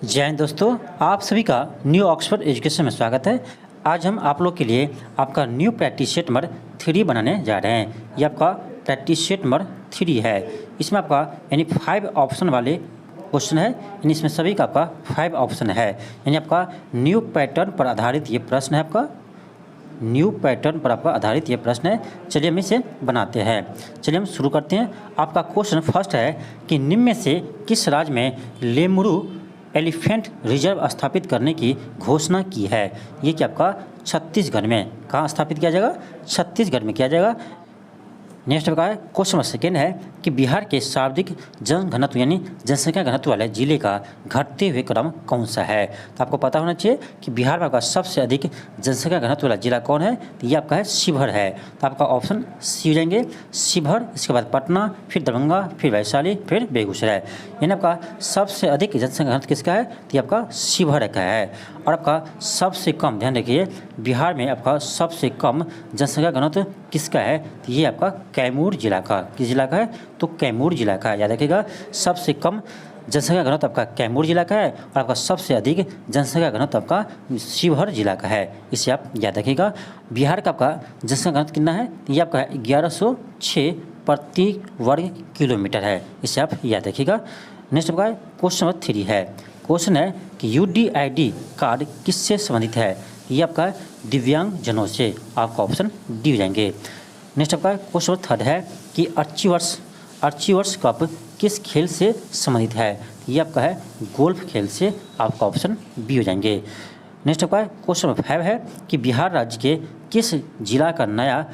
जय हिंद दोस्तों, आप सभी का न्यू ऑक्सफोर्ड एजुकेशन में स्वागत है। आज हम आप लोग के लिए आपका न्यू प्रैक्टिस सेट नंबर 3 बनाने जा रहे हैं। ये आपका प्रैक्टिस सेट नंबर 3 है। इसमें आपका यानी 5 ऑप्शन वाले क्वेश्चन है, यानी इसमें सभी का आपका 5 ऑप्शन है। यानी आपका न्यू पैटर्न पर आधारित ये प्रश्न है। आपका न्यू पैटर्न पर आपका आधारित ये प्रश्न है। चलिए हम इसे बनाते हैं। चलिए हम शुरू करते हैं। आपका क्वेश्चन फर्स्ट है कि निम्न में से किस राज्य में लेमुरु एलिफेंट रिजर्व स्थापित करने की घोषणा की है। ये कि आपका छत्तीसगढ़ में। कहाँ स्थापित किया जाएगा? छत्तीसगढ़ में किया जाएगा। नेक्स्ट आपका क्वेश्चन नंबर सेकेंड है कि बिहार के सर्वाधिक जनघनत्व यानी जनसंख्या घनत्व वाले जिले का घटते हुए क्रम कौन सा है। तो आपको पता होना चाहिए कि बिहार में आपका सबसे अधिक जनसंख्या घनत्व वाला जिला कौन है। तो ये आपका है शिवहर है। तो आपका ऑप्शन सी हो जाएंगे, शिवहर, इसके बाद पटना, फिर दरभंगा, फिर वैशाली, फिर बेगूसराय। यानी आपका सबसे अधिक जनसंख्या घनत्व किसका है? तो ये आपका शिवहर का है। और आपका सबसे कम, ध्यान रखिए, बिहार में आपका सबसे कम जनसंख्या घनत्व किसका है? तो ये आपका कैमूर जिला का। किस जिला का है? तो कैमूर जिला का। याद रखिएगा, सबसे कम जनसंख्या घनत्व आपका कैमूर जिला का है और आपका सबसे अधिक जनसंख्या घनत्व आपका शिवहर जिला का है। इसे आप याद रखिएगा। बिहार का आपका जनसंख्या घनत्व कितना है? तो ये आपका 1106 प्रति वर्ग किलोमीटर है। इसे आप याद रखिएगा। नेक्स्ट आपका क्वेश्चन नंबर 3 है। क्वेश्चन है कि UDID कार्ड किससे संबंधित है। ये आपका दिव्यांग जनों से। आपका ऑप्शन डी हो जाएंगे। नेक्स्ट आपका क्वेश्चन नंबर 3 है कि अर्ची वर्ष कप किस खेल से संबंधित है। ये आपका है गोल्फ खेल से। आपका ऑप्शन बी हो जाएंगे। नेक्स्ट आपका क्वेश्चन नंबर 5 है कि बिहार राज्य के किस जिला का नया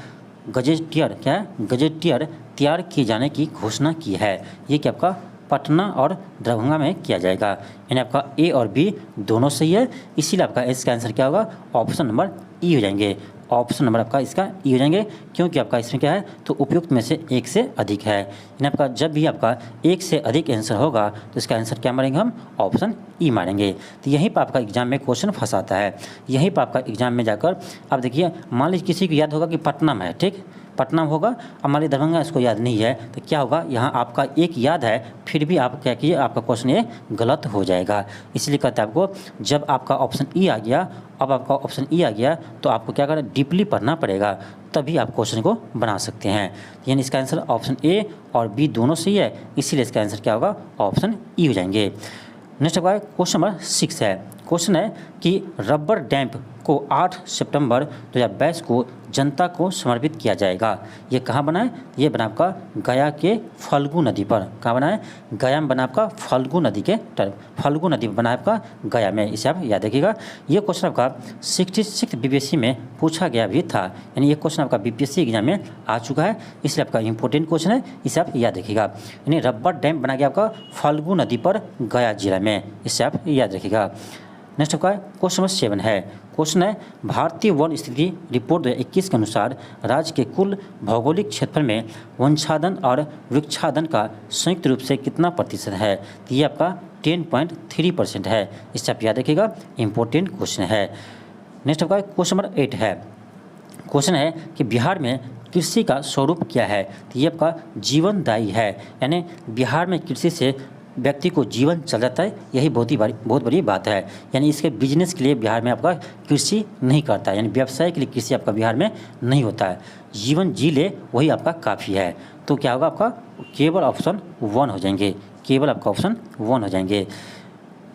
गजेटियर तैयार किए जाने की घोषणा की है। ये कि आपका पटना और दरभंगा में किया जाएगा। यानी आपका ए और बी दोनों सही है, इसीलिए आपका इसका आंसर क्या होगा? ऑप्शन नंबर ई हो जाएंगे। ऑप्शन नंबर आपका इसका ई हो जाएंगे, क्योंकि आपका इसमें क्या है? तो उपयुक्त में से एक से अधिक है। यानी आपका जब भी आपका एक से अधिक आंसर होगा तो इसका आंसर क्या मारेंगे हम? ऑप्शन ई मारेंगे। तो यहीं पर आपका एग्जाम में क्वेश्चन फंसाता है। यहीं पर आपका एग्जाम में जाकर आप देखिए, मान लीजिए किसी को याद होगा कि पटना में है, ठीक, पटना में होगा, अब मान लीजिए दरभंगा इसको याद नहीं है, तो क्या होगा? यहाँ आपका एक याद है, फिर भी आप क्या कीजिए, आपका क्वेश्चन ये गलत हो जाएगा। इसलिए कहते हैं आपको, जब आपका ऑप्शन ई आ गया, अब आपका ऑप्शन ई आ गया, तो आपको क्या करना? डीपली पढ़ना पड़ेगा, तभी आप क्वेश्चन को बना सकते हैं। यानी इसका आंसर ऑप्शन ए और बी दोनों सही है, इसीलिए इसका आंसर क्या होगा? ऑप्शन ई हो जाएंगे। नेक्स्ट आपका क्वेश्चन नंबर 6 है। क्वेश्चन है कि रबर डैम्प को 8 सितंबर 2022 को जनता को समर्पित किया जाएगा। ये कहाँ बना है? ये बना आपका गया के फल्गु नदी पर। कहाँ बना है? गया में बना आपका फल्गु नदी के तरफ। फल्गु नदी बना है आपका गया में। इसे आप याद रखिएगा। ये क्वेश्चन आपका 66 BPSC में पूछा गया भी था। यानी ये क्वेश्चन आपका BPSC एग्जाम में आ चुका है, इसलिए आपका इंपॉर्टेंट क्वेश्चन है, इसे आप याद रखिएगा। यानी रबर डैम बना गया आपका फल्गु नदी पर गया जिला में। इसे आप याद रखिएगा। नेक्स्ट आपका क्वेश्चन नंबर 7 है। क्वेश्चन है भारतीय वन स्थिति रिपोर्ट 2021 के अनुसार राज्य के कुल भौगोलिक क्षेत्रफल में वंशाधन और वृक्षाधन का संयुक्त रूप से कितना प्रतिशत है। तो ये आपका 10.3% है। इससे आप याद रखिएगा, इंपॉर्टेंट क्वेश्चन है। नेक्स्ट आपका क्वेश्चन नंबर 8 है। क्वेश्चन है कि बिहार में कृषि का स्वरूप क्या है। तो ये आपका जीवनदायी है। यानी बिहार में कृषि से व्यक्ति को जीवन चल जाता है, यही बहुत बड़ी बात है। यानी इसके बिजनेस के लिए बिहार में आपका कृषि नहीं करता है, यानी व्यवसाय के लिए कृषि आपका बिहार में नहीं होता है। जीवन जी ले वही आपका काफ़ी है। तो क्या होगा? आपका केवल ऑप्शन 1 हो जाएंगे। केवल आपका ऑप्शन 1 हो जाएंगे।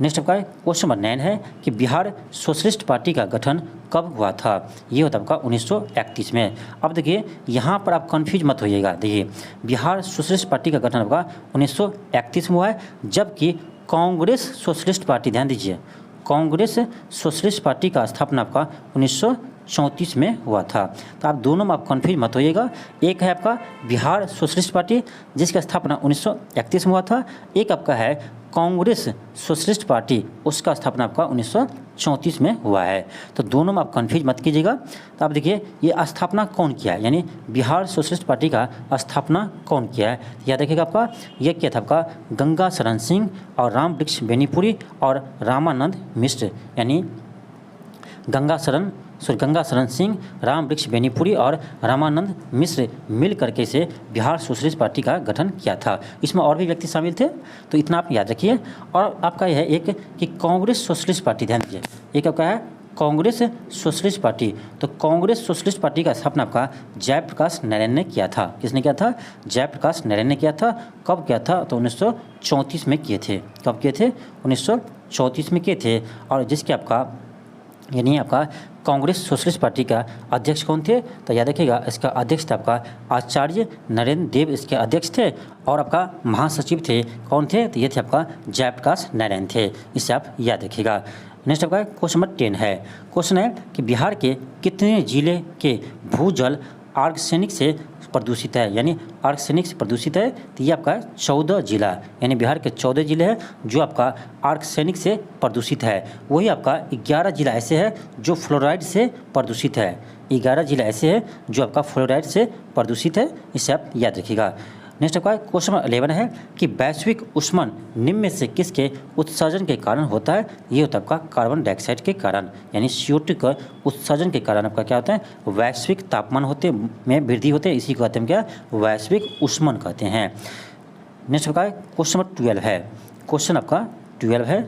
नेक्स्ट आपका क्वेश्चन नंबर 9 है कि बिहार सोशलिस्ट पार्टी का गठन कब हुआ था। ये होता है आपका 1931 में। अब देखिए, यहाँ पर आप कंफ्यूज मत होइएगा। देखिए, बिहार सोशलिस्ट पार्टी का गठन आपका 1931 में हुआ है, जबकि कांग्रेस सोशलिस्ट पार्टी, ध्यान दीजिए, कांग्रेस सोशलिस्ट पार्टी का स्थापना आपका 1934 में हुआ था। तो आप दोनों में आप कन्फ्यूज मत होइएगा। एक है आपका बिहार सोशलिस्ट पार्टी जिसका स्थापना 1931 में हुआ था, एक आपका है कांग्रेस सोशलिस्ट पार्टी, उसका स्थापना आपका 1934 में हुआ है। तो दोनों में आप कन्फ्यूज मत कीजिएगा। तो आप देखिए, ये स्थापना कौन किया है, यानी बिहार सोशलिस्ट पार्टी का स्थापना कौन किया है। याद रखिएगा, आपका ये किया था आपका गंगा शरण सिंह और राम वृक्ष बेनीपुरी और रामानंद मिश्र। यानी गंगा शरण गंगा शरण सिंह, राम वृक्ष बेनीपुरी और रामानंद मिश्र मिल करके से बिहार सोशलिस्ट पार्टी का गठन किया था। इसमें और भी व्यक्ति शामिल थे, तो इतना आप याद रखिए। और आपका यह है एक कि कांग्रेस सोशलिस्ट पार्टी, ध्यान दीजिए, एक आपका है कांग्रेस सोशलिस्ट पार्टी। तो कांग्रेस सोशलिस्ट पार्टी का स्थापना आपका जयप्रकाश नारायण ने किया था। किसने किया था? जयप्रकाश नारायण ने किया था। कब किया था? तो 1934 में किए थे। कब किए थे? 1934 में किए थे। और जिसके आपका यानी आपका कांग्रेस सोशलिस्ट पार्टी का अध्यक्ष कौन थे? तो याद रखिएगा, इसका अध्यक्ष था आपका आचार्य नरेंद्र देव, इसके अध्यक्ष थे। और आपका महासचिव थे कौन थे? तो ये थे आपका जयप्रकाश नारायण थे। इसे आप याद रखिएगा। नेक्स्ट आपका क्वेश्चन नंबर 10 है। क्वेश्चन है कि बिहार के कितने जिले के भूजल आर्सेनिक से प्रदूषित है? यानी आर्सेनिक से प्रदूषित है। तो ये आपका 14 जिला, यानी बिहार के 14 जिले हैं जो आपका आर्सेनिक से प्रदूषित है। वही आपका 11 जिला ऐसे हैं जो फ्लोराइड से प्रदूषित है। 11 जिला ऐसे हैं जो आपका फ्लोराइड से प्रदूषित है। इसे आप याद रखिएगा। नेक्स्ट आपका क्वेश्चन नंबर 11 है कि वैश्विक ऊष्मन निम्न में से किसके उत्सर्जन के कारण होता है? ये होता है आपका कार्बन डाइऑक्साइड के कारण, यानी CO2 का उत्सर्जन के कारण आपका क्या होता है? वैश्विक तापमान में वृद्धि होते हैं। इसी को कहते हैं क्या? वैश्विक ऊष्मन कहते हैं। नेक्स्ट आपका क्वेश्चन नंबर 12 है। क्वेश्चन आपका 12 है।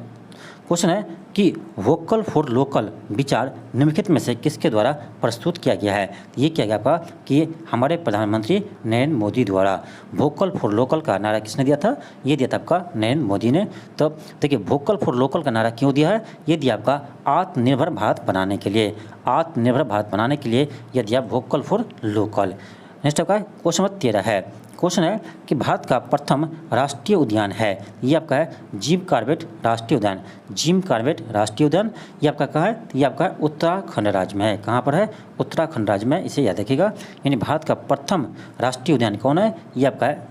क्वेश्चन है कि वोकल फॉर लोकल विचार निम्नलिखित में से किसके द्वारा प्रस्तुत किया गया है? ये किया गया आपका कि हमारे प्रधानमंत्री नरेंद्र मोदी द्वारा। वोकल फॉर लोकल का नारा किसने दिया था? ये दिया था आपका नरेंद्र मोदी ने। तो देखिए, वोकल फॉर लोकल का नारा क्यों दिया है? ये दिया आपका आत्मनिर्भर भारत बनाने के लिए। आत्मनिर्भर भारत बनाने के लिए यह दिया वोकल फॉर लोकल। नेक्स्ट आपका क्वेश्चन नंबर 13 है। क्वेश्चन है कि भारत का प्रथम राष्ट्रीय उद्यान है। ये आपका है जिम कॉर्बेट राष्ट्रीय उद्यान। जिम कॉर्बेट राष्ट्रीय उद्यान ये आपका कहाँ है? ये आपका उत्तराखंड राज्य में है। कहाँ पर है? उत्तराखंड राज्य में। इसे याद रखिएगा। यानी भारत का प्रथम राष्ट्रीय उद्यान कौन है? ये आपका है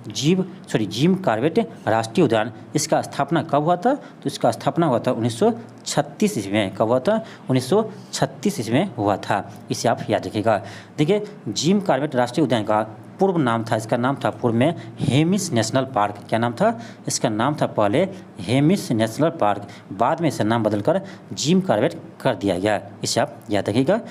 जिम कॉर्बेट राष्ट्रीय उद्यान। इसका स्थापना कब हुआ था? तो इसका स्थापना हुआ था 1936 ईस्वी में। कब हुआ था? 1936 ईस्वी में हुआ था। इसे आप याद रखिएगा। देखिए, जिम कॉर्बेट राष्ट्रीय उद्यान का पूर्व नाम था, इसका नाम था पूर्व में हेमिस नेशनल पार्क। क्या नाम था? इसका नाम था पहले हेमिस नेशनल पार्क। बाद में इसका नाम बदलकर जिम कॉर्बेट कर दिया गया। इसे आप याद रखिएगा।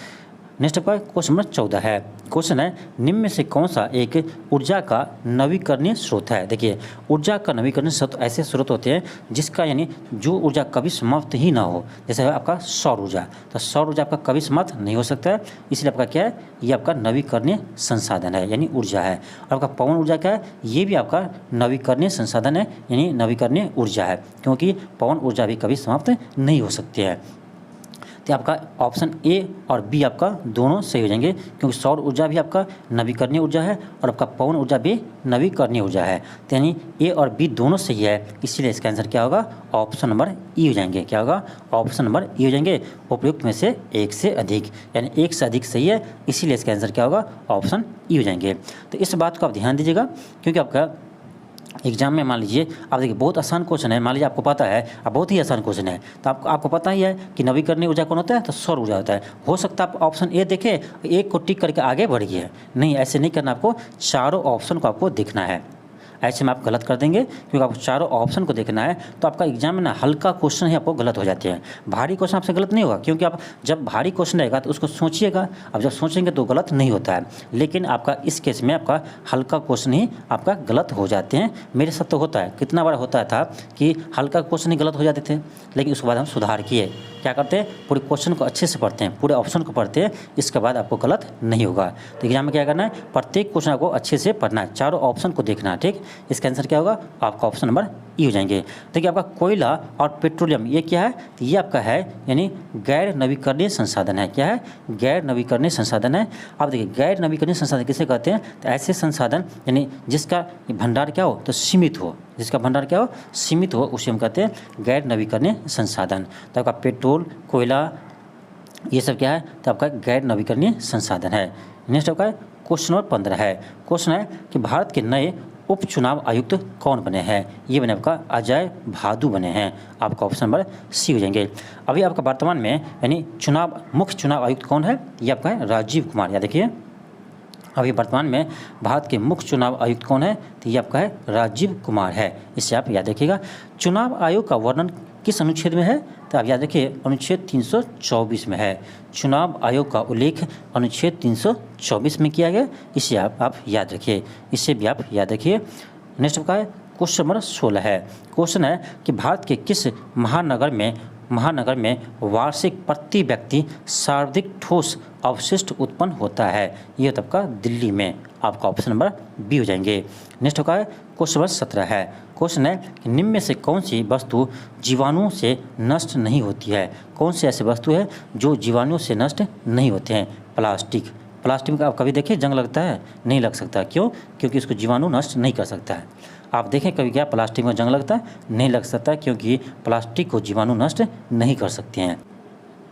नेक्स्ट आपका क्वेश्चन नंबर 14 है। क्वेश्चन है निम्न में से कौन सा एक ऊर्जा का नवीकरणीय स्रोत है? देखिए, ऊर्जा का नवीकरणीय स्रोत ऐसे स्रोत होते हैं जिसका यानी जो ऊर्जा कभी समाप्त ही ना हो। जैसे आपका सौर ऊर्जा, तो सौर ऊर्जा आपका कभी समाप्त नहीं हो सकता है, इसलिए आपका क्या है? ये आपका नवीकरणीय संसाधन है, यानी ऊर्जा है। और आपका पवन ऊर्जा क्या है? ये भी आपका नवीकरणीय संसाधन है, यानी नवीकरणीय ऊर्जा है, क्योंकि पवन ऊर्जा भी कभी समाप्त नहीं हो सकती है। तो आपका ऑप्शन ए और बी आपका दोनों सही हो जाएंगे, क्योंकि सौर ऊर्जा भी आपका नवीकरणीय ऊर्जा है और आपका पवन ऊर्जा भी नवीकरणीय ऊर्जा है। तो यानी ए और बी दोनों सही है, इसीलिए इसका आंसर क्या होगा? ऑप्शन नंबर ई हो जाएंगे। क्या होगा? ऑप्शन नंबर ई हो जाएंगे। उपयुक्त में से एक से अधिक, यानी एक से अधिक सही है, इसीलिए इसका आंसर क्या होगा? ऑप्शन ई हो जाएंगे। तो इस बात को आप ध्यान दीजिएगा, क्योंकि आपका एग्जाम में मान लीजिए आप देखिए बहुत आसान क्वेश्चन है। मान लीजिए आपको पता है, अब बहुत ही आसान क्वेश्चन है, तो आपको पता ही है कि नवीकरणीय ऊर्जा कौन होता है? तो सौर ऊर्जा होता है। हो सकता है आप ऑप्शन ए देखें, एक को टिक करके आगे बढ़ गए। नहीं, ऐसे नहीं करना, आपको चारों ऑप्शन को आपको देखना है। ऐसे में आप गलत कर देंगे, क्योंकि आपको चारों ऑप्शन को देखना है। तो आपका एग्जाम में ना हल्का क्वेश्चन ही आपको गलत हो जाते हैं। भारी क्वेश्चन आपसे गलत नहीं होगा, क्योंकि आप जब भारी क्वेश्चन रहेगा तो उसको सोचिएगा। अब जब सोचेंगे तो गलत नहीं होता है, लेकिन आपका इस केस में आपका हल्का क्वेश्चन ही आपका गलत हो जाते हैं। मेरे साथ तो होता है, कितना बार होता था कि हल्का क्वेश्चन ही गलत हो जाते थे, लेकिन उसके बाद हम सुधार किए। क्या करते हैं? पूरे क्वेश्चन को अच्छे से पढ़ते हैं, पूरे ऑप्शन को पढ़ते हैं, इसके बाद आपको गलत नहीं होगा। तो एग्जाम में क्या करना है? प्रत्येक क्वेश्चन आपको अच्छे से पढ़ना है, चारों ऑप्शन को देखना है। ठीक, इसका आंसर क्या होगा? आपका ऑप्शन नंबर ई हो जाएंगे। देखिए, आपका कोयला और पेट्रोलियम ये क्या है? तो ये आपका है यानी गैर नवीकरणीय संसाधन है। क्या है? गैर नवीकरणीय संसाधन है। आप देखिए, गैर नवीकरणीय संसाधन किसे कहते हैं? तो ऐसे संसाधन यानी जिसका भंडार क्या हो? तो सीमित हो। जिसका भंडार क्या हो? सीमित हो, उसे हम कहते हैं गैर नवीकरणीय संसाधन। तो आपका पेट्रोल, कोयला ये सब क्या है? तो आपका गैर नवीकरणीय संसाधन है। नेक्स्ट आपका क्वेश्चन नंबर 15 है। क्वेश्चन है कि भारत के नए उपचुनाव आयुक्त कौन बने हैं? ये बने आपका अजय भादु बने हैं। आपका ऑप्शन नंबर सी हो जाएंगे। अभी आपका वर्तमान में यानी मुख्य चुनाव आयुक्त कौन है? ये आपका है राजीव कुमार। याद देखिए, अभी वर्तमान में भारत के मुख्य चुनाव आयुक्त कौन है? तो ये आपका है राजीव कुमार है। इससे आप याद रखिएगा। चुनाव आयोग का वर्णन किस अनुच्छेद में है? तो आप याद रखिए अनुच्छेद 324 में है। चुनाव आयोग का उल्लेख अनुच्छेद 324 में किया गया, इसे आप याद रखिए, इसे भी आप याद रखिए। नेक्स्ट आपका है क्वेश्चन नंबर 16 है। क्वेश्चन है कि भारत के किस महानगर में वार्षिक प्रति व्यक्ति सर्वाधिक ठोस अवशिष्ट उत्पन्न होता है? ये तो आपका दिल्ली में, आपका ऑप्शन नंबर बी हो जाएंगे। नेक्स्ट होगा है क्वेश्चन नंबर 17 है। क्वेश्चन है कि निम्न में से कौन सी वस्तु जीवाणुओं से नष्ट नहीं होती है? कौन सी ऐसी वस्तु है जो जीवाणुओं से नष्ट नहीं होते हैं? प्लास्टिक। प्लास्टिक में आप कभी देखिए जंग लगता है? नहीं लग सकता। क्यों? क्योंकि इसको जीवाणु नष्ट नहीं कर सकता है। आप देखें कभी क्या प्लास्टिक में जंग लगता है? नहीं लग सकता, क्योंकि प्लास्टिक को जीवाणु नष्ट नहीं कर सकते हैं।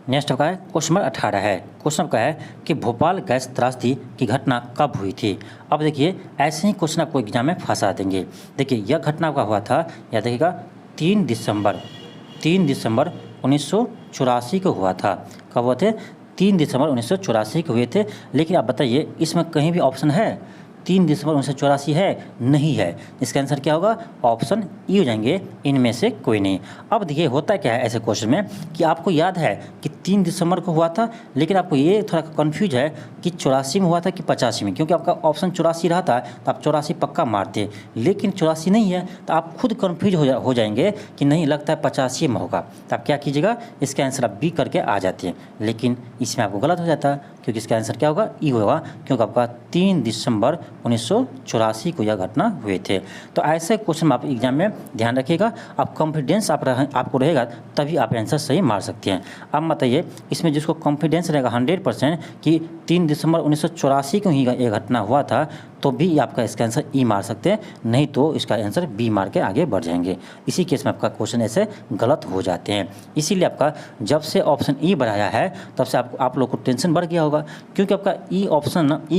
नेक्स्ट आपका है क्वेश्चन नंबर 18 है। क्वेश्चन आपका है कि भोपाल गैस त्रासदी की घटना कब हुई थी? अब देखिए ऐसे ही क्वेश्चन आपको एग्जाम में फंसा देंगे। देखिए यह घटना आपका हुआ था, याद रखिएगा 3 दिसंबर 1984 को हुआ था। कब हुआ थे? 3 दिसंबर 1984 को हुए थे। लेकिन आप बताइए इसमें कहीं भी ऑप्शन है 3 दिसंबर 1984 है? नहीं है। इसका आंसर क्या होगा? ऑप्शन ई हो जाएंगे, इनमें से कोई नहीं। अब देखिए होता क्या है ऐसे क्वेश्चन में कि आपको याद है कि 3 दिसंबर को हुआ था, लेकिन आपको ये थोड़ा कन्फ्यूज है कि 84 में हुआ था कि 85 में, क्योंकि आपका ऑप्शन 84 रहा था तो आप 84 पक्का मारते, लेकिन 84 नहीं है तो आप खुद कन्फ्यूज हो जाएंगे कि नहीं लगता है 85 में होगा। तो आप क्या कीजिएगा, इसका आंसर आप बी करके आ जाते हैं, लेकिन इसमें आपको गलत हो जाता है, क्योंकि इसका आंसर क्या होगा? ई होगा, क्योंकि आपका 3 दिसंबर 1984 को यह घटना हुए थे। तो ऐसे क्वेश्चन आप एग्जाम में ध्यान रखिएगा। आप कॉन्फिडेंस आपको रहेगा तभी आप आंसर सही मार सकते हैं। अब बताइए इसमें जिसको कॉन्फिडेंस रहेगा 100% कि 3 दिसंबर 1984 को ही ये घटना हुआ था, तो भी आपका इसका आंसर ई मार सकते हैं, नहीं तो इसका आंसर बी मार के आगे बढ़ जाएंगे। इसी केस में आपका क्वेश्चन ऐसे गलत हो जाते हैं। इसीलिए आपका जब से ऑप्शन ई बढ़ाया है तब से आप लोग को टेंशन बढ़ गया होगा, क्योंकि आपका ई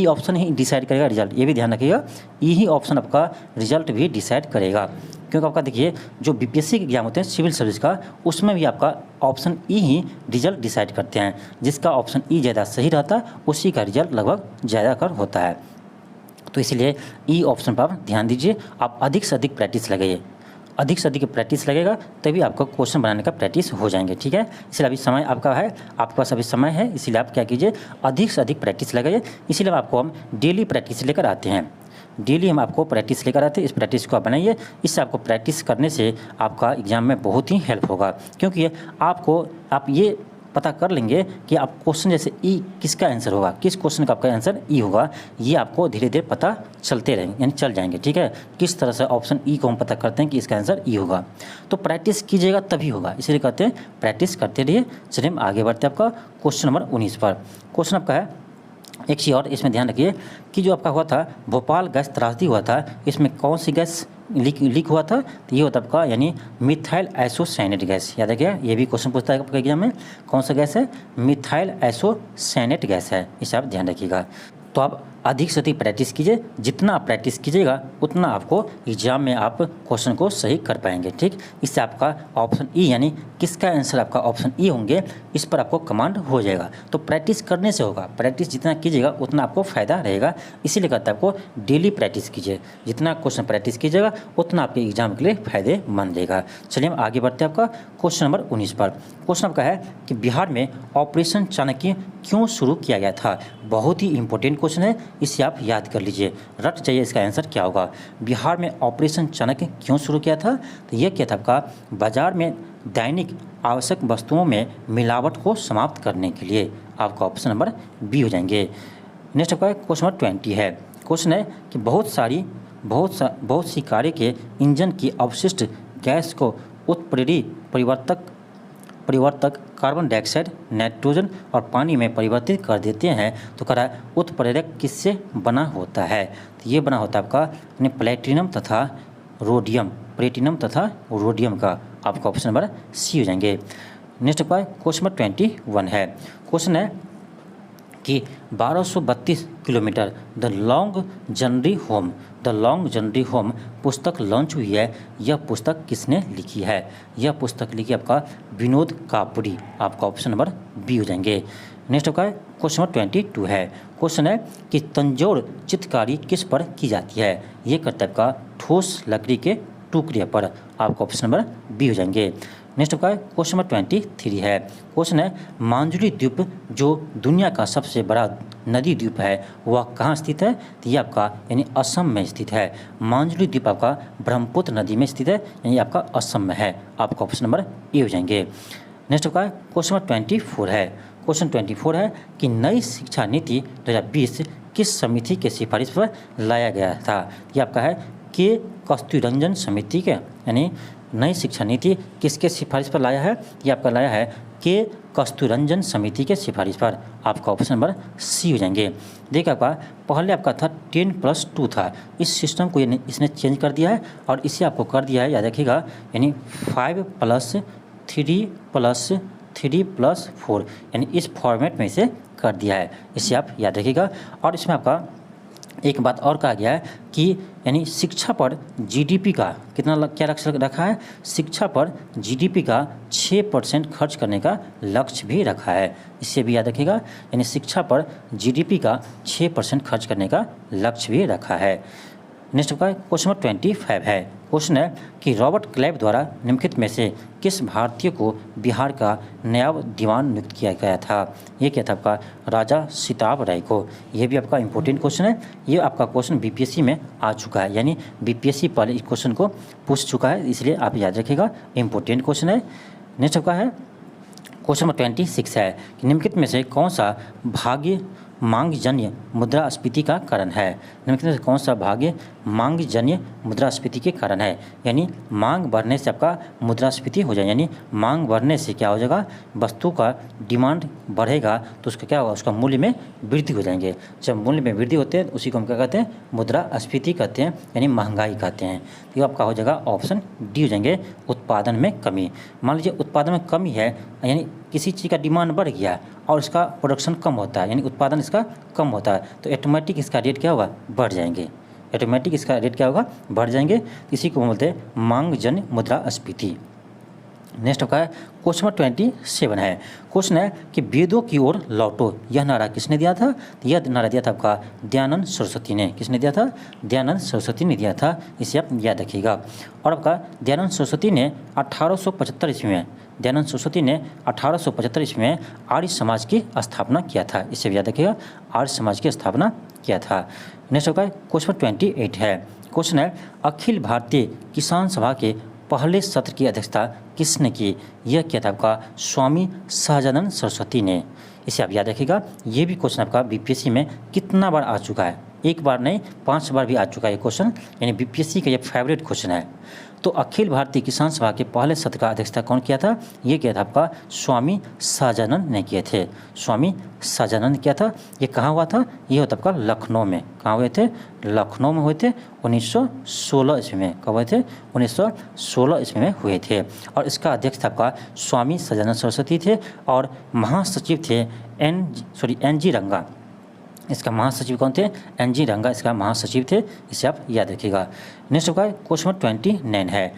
ऑप्शन ही डिसाइड करेगा रिजल्ट। ये भी ध्यान रखिएगा, ई ही ऑप्शन आपका रिजल्ट भी डिसाइड करेगा, क्योंकि आपका देखिए जो बीपीएससी के एग्जाम होते हैं सिविल सर्विस का, उसमें भी आपका ऑप्शन ई ही रिजल्ट डिसाइड करते हैं। जिसका ऑप्शन ई ज़्यादा सही रहता है उसी का रिजल्ट लगभग ज़्यादा कर होता है। तो इसलिए ई ऑप्शन पर आप ध्यान दीजिए। आप अधिक से अधिक प्रैक्टिस लगाइए, अधिक से अधिक प्रैक्टिस लगेगा तभी आपका क्वेश्चन बनाने का प्रैक्टिस हो जाएंगे। ठीक है, इसलिए अभी समय आपका है, आपके पास अभी समय है, इसीलिए आप क्या कीजिए अधिक से अधिक प्रैक्टिस लगाइए। इसीलिए आपको हम डेली प्रैक्टिस लेकर आते हैं, डेली हम आपको प्रैक्टिस लेकर आते हैं। इस प्रैक्टिस को आप बनाइए, इससे आपको प्रैक्टिस करने से आपका एग्जाम में बहुत ही हेल्प होगा, क्योंकि आप ये पता कर लेंगे कि आप क्वेश्चन जैसे ई किसका आंसर होगा, किस क्वेश्चन का आपका आंसर ई होगा, ये आपको धीरे धीरे पता चलते रहेंगे, यानी चल जाएंगे। ठीक है, किस तरह से ऑप्शन ई को हम पता करते हैं कि इसका आंसर ई होगा। तो प्रैक्टिस कीजिएगा तभी होगा, इसलिए कहते हैं प्रैक्टिस करते रहिए। चलिए हम आगे बढ़ते हैं आपका क्वेश्चन नंबर 19 पर। क्वेश्चन आपका है, एक चीज़ और इसमें ध्यान रखिए कि जो आपका हुआ था भोपाल गैस त्रासदी हुआ था, इसमें कौन सी गैस लीक हुआ था? तो ये होता है आपका यानी मिथाइल आइसोसाइनेट गैस। याद रखिए, ये भी क्वेश्चन पूछता है आपके एग्जाम में, कौन सा गैस है? मिथाइल आइसोसाइनेट गैस है, इसे आप ध्यान रखिएगा। तो आप अधिक से अधिक प्रैक्टिस कीजिए, जितना आप प्रैक्टिस कीजिएगा उतना आपको एग्जाम में आप क्वेश्चन को सही कर पाएंगे। ठीक, इससे आपका ऑप्शन ई यानी किसका आंसर आपका ऑप्शन ई होंगे, इस पर आपको कमांड हो जाएगा। तो प्रैक्टिस करने से होगा, प्रैक्टिस जितना कीजिएगा उतना आपको फ़ायदा रहेगा। इसीलिए कहता है आपको डेली प्रैक्टिस कीजिए, जितना क्वेश्चन प्रैक्टिस कीजिएगा उतना आपके एग्जाम के लिए फ़ायदेमंद रहेगा। चलिए हम आगे बढ़ते हैं आपका क्वेश्चन नंबर 19 पर। क्वेश्चन आपका है कि बिहार में ऑपरेशन चाणक्य क्यों शुरू किया गया था? बहुत ही इंपॉर्टेंट क्वेश्चन है, इसे आप याद कर लीजिए, रट जाइए इसका आंसर क्या होगा। बिहार में ऑपरेशन चाणक्य क्यों शुरू किया था? तो ये क्या था आपका, बाजार में दैनिक आवश्यक वस्तुओं में मिलावट को समाप्त करने के लिए। आपका ऑप्शन नंबर बी हो जाएंगे। नेक्स्ट आपका क्वेश्चन नंबर 20 है। क्वेश्चन है कि बहुत सी कारें के इंजन की अवशिष्ट गैस को परिवर्तक कार्बन डाइऑक्साइड, नाइट्रोजन और पानी में परिवर्तित कर देते हैं। तो कह रहा है उत्प्रेरक किससे बना होता है? तो ये बना होता है आपका प्लेटिनम तथा रोडियम का। आपका ऑप्शन नंबर सी हो जाएंगे। नेक्स्ट आपका क्वेश्चन नंबर 21 है। क्वेश्चन है कि 1232 kilometre the long journey home पुस्तक लॉन्च हुई है। यह पुस्तक किसने लिखी है? यह पुस्तक लिखी आपका विनोद कापड़ी। आपका ऑप्शन नंबर बी हो जाएंगे। नेक्स्ट आपका क्वेश्चन नंबर 22 है। क्वेश्चन है कि तंजौर चित्रकारी किस पर की जाती है? ये करता है आपका ठोस लकड़ी के टुकड़े पर। आपका ऑप्शन नंबर बी हो जाएंगे। नेक्स्ट आपका क्वेश्चन नंबर 23 है। क्वेश्चन है मांजुली द्वीप जो दुनिया का सबसे बड़ा नदी द्वीप है वह कहाँ स्थित है? तो ये आपका यानी असम में स्थित है। मांजुली द्वीप आपका ब्रह्मपुत्र नदी में स्थित है, यानी आपका असम में है। आपका ऑप्शन नंबर ए हो जाएंगे। नेक्स्ट आपका क्वेश्चन नंबर 24 है। क्वेश्चन 24 है कि नई शिक्षा नीति 2020 किस समिति के सिफारिश पर लाया गया था? ये आपका है के कस्तूररंजन समिति के, यानी नई शिक्षा नीति किसके सिफारिश पर लाया है? ये आपका लाया है के कस्तूररंजन समिति के सिफारिश पर। आपका ऑप्शन नंबर सी हो जाएंगे। देखिए आपका पहले आपका था 10+2 था, इस सिस्टम को इसने चेंज कर दिया है और इसे आपको कर दिया है, याद रखिएगा, यानी 5+3+3+4, यानी इस फॉर्मेट में इसे कर दिया है, इसे आप याद रखिएगा। और इसमें आपका एक बात और कहा गया है कि यानी शिक्षा पर जीडीपी का कितना क्या रखा है? शिक्षा पर जीडीपी का 6% खर्च करने का लक्ष्य भी रखा है, इससे भी याद रखिएगा। यानी शिक्षा पर जीडीपी का 6% खर्च करने का लक्ष्य भी रखा है। नेक्स्ट आपका क्वेश्चन नंबर 25 है। क्वेश्चन है कि रॉबर्ट क्लाइव द्वारा निम्नलिखित में से किस भारतीय को बिहार का नायब दीवान नियुक्त किया गया था? ये क्या था? आपका राजा सिताब राय को। यह भी आपका इंपॉर्टेंट क्वेश्चन है। ये आपका क्वेश्चन बीपीएससी में आ चुका है, यानी बीपीएससी पहले इस क्वेश्चन को पूछ चुका है, इसलिए आप याद रखिएगा, इंपॉर्टेंट क्वेश्चन है। नेक्स्ट आपका है क्वेश्चन नंबर 26 है कि निम्नलिखित में से कौन सा भाग्य मांगजन्य मुद्रास्फीति का कारण है? निम्नलिखित में से कौन सा भाग्य मांगजन्य मुद्रास्फीति के कारण है? यानी मांग बढ़ने से आपका मुद्रास्फीति हो जाए, यानी मांग बढ़ने से क्या हो जाएगा? वस्तु का डिमांड बढ़ेगा तो उसका क्या होगा? उसका मूल्य में वृद्धि हो जाएंगे। जब मूल्य में वृद्धि होते हैं उसी को हम क्या कहते हैं? मुद्रास्फीति कहते हैं, यानी महंगाई कहते हैं। तो ये आपका हो जाएगा ऑप्शन डी हो जाएंगे, उत्पादन में कमी। मान लीजिए उत्पादन में कमी है, यानी किसी चीज़ का डिमांड बढ़ गया और इसका प्रोडक्शन कम होता है, यानी उत्पादन इसका कम होता है, तो ऑटोमेटिक इसका रेट क्या होगा? बढ़ जाएंगे। ऑटोमेटिक इसका रेट क्या होगा? बढ़ जाएंगे। इसी को बोलते हैं मांगजन्य मुद्रास्फीति। नेक्स्ट आपका क्वेश्चन नंबर 27 है। क्वेश्चन है कि वेदों की ओर लौटो, यह नारा किसने दिया था? यह नारा दिया था आपका दयानंद सरस्वती ने। किसने दिया था? दयानंद सरस्वती ने दिया था, इसे आप याद रखिएगा। और आपका दयानंद सरस्वती ने 1875 ईस्वी में दयानंद सरस्वती ने 1875 ईस्वी में आर्य समाज की स्थापना किया था, इसे भी याद रखिएगा, आर्य समाज की स्थापना किया था। नेक्स्ट आपका क्वेश्चन 28 है। क्वेश्चन है अखिल भारतीय किसान सभा के पहले सत्र की अध्यक्षता किसने की? यह किया था आपका स्वामी सहजानंद सरस्वती ने, इसे आप याद रखिएगा। ये भी क्वेश्चन आपका बीपीएससी में कितना बार आ चुका है? एक बार नहीं, 5 बार भी आ चुका है ये क्वेश्चन, यानी बीपीएससी का ये फेवरेट क्वेश्चन है। तो अखिल भारतीय किसान सभा के पहले सत्र का अध्यक्षता कौन किया था? ये किया था आपका स्वामी सहजानंद ने किए थे। स्वामी सहजानंद किया था। ये कहाँ हुआ था? ये होता आपका लखनऊ में। कहाँ हुए थे? लखनऊ में हुए थे 1916 ईस्वी में। कब हुए थे? 1916 ईस्वी में हुए थे। और इसका अध्यक्ष था आपका स्वामी सहजानंद सरस्वती थे और महासचिव थे एन जी रंगा। इसका महासचिव कौन थे? एन जी रंगा इसका महासचिव थे, इसे आप याद रखिएगा। नेक्स्ट आपका क्वेश्चन नंबर 29 है।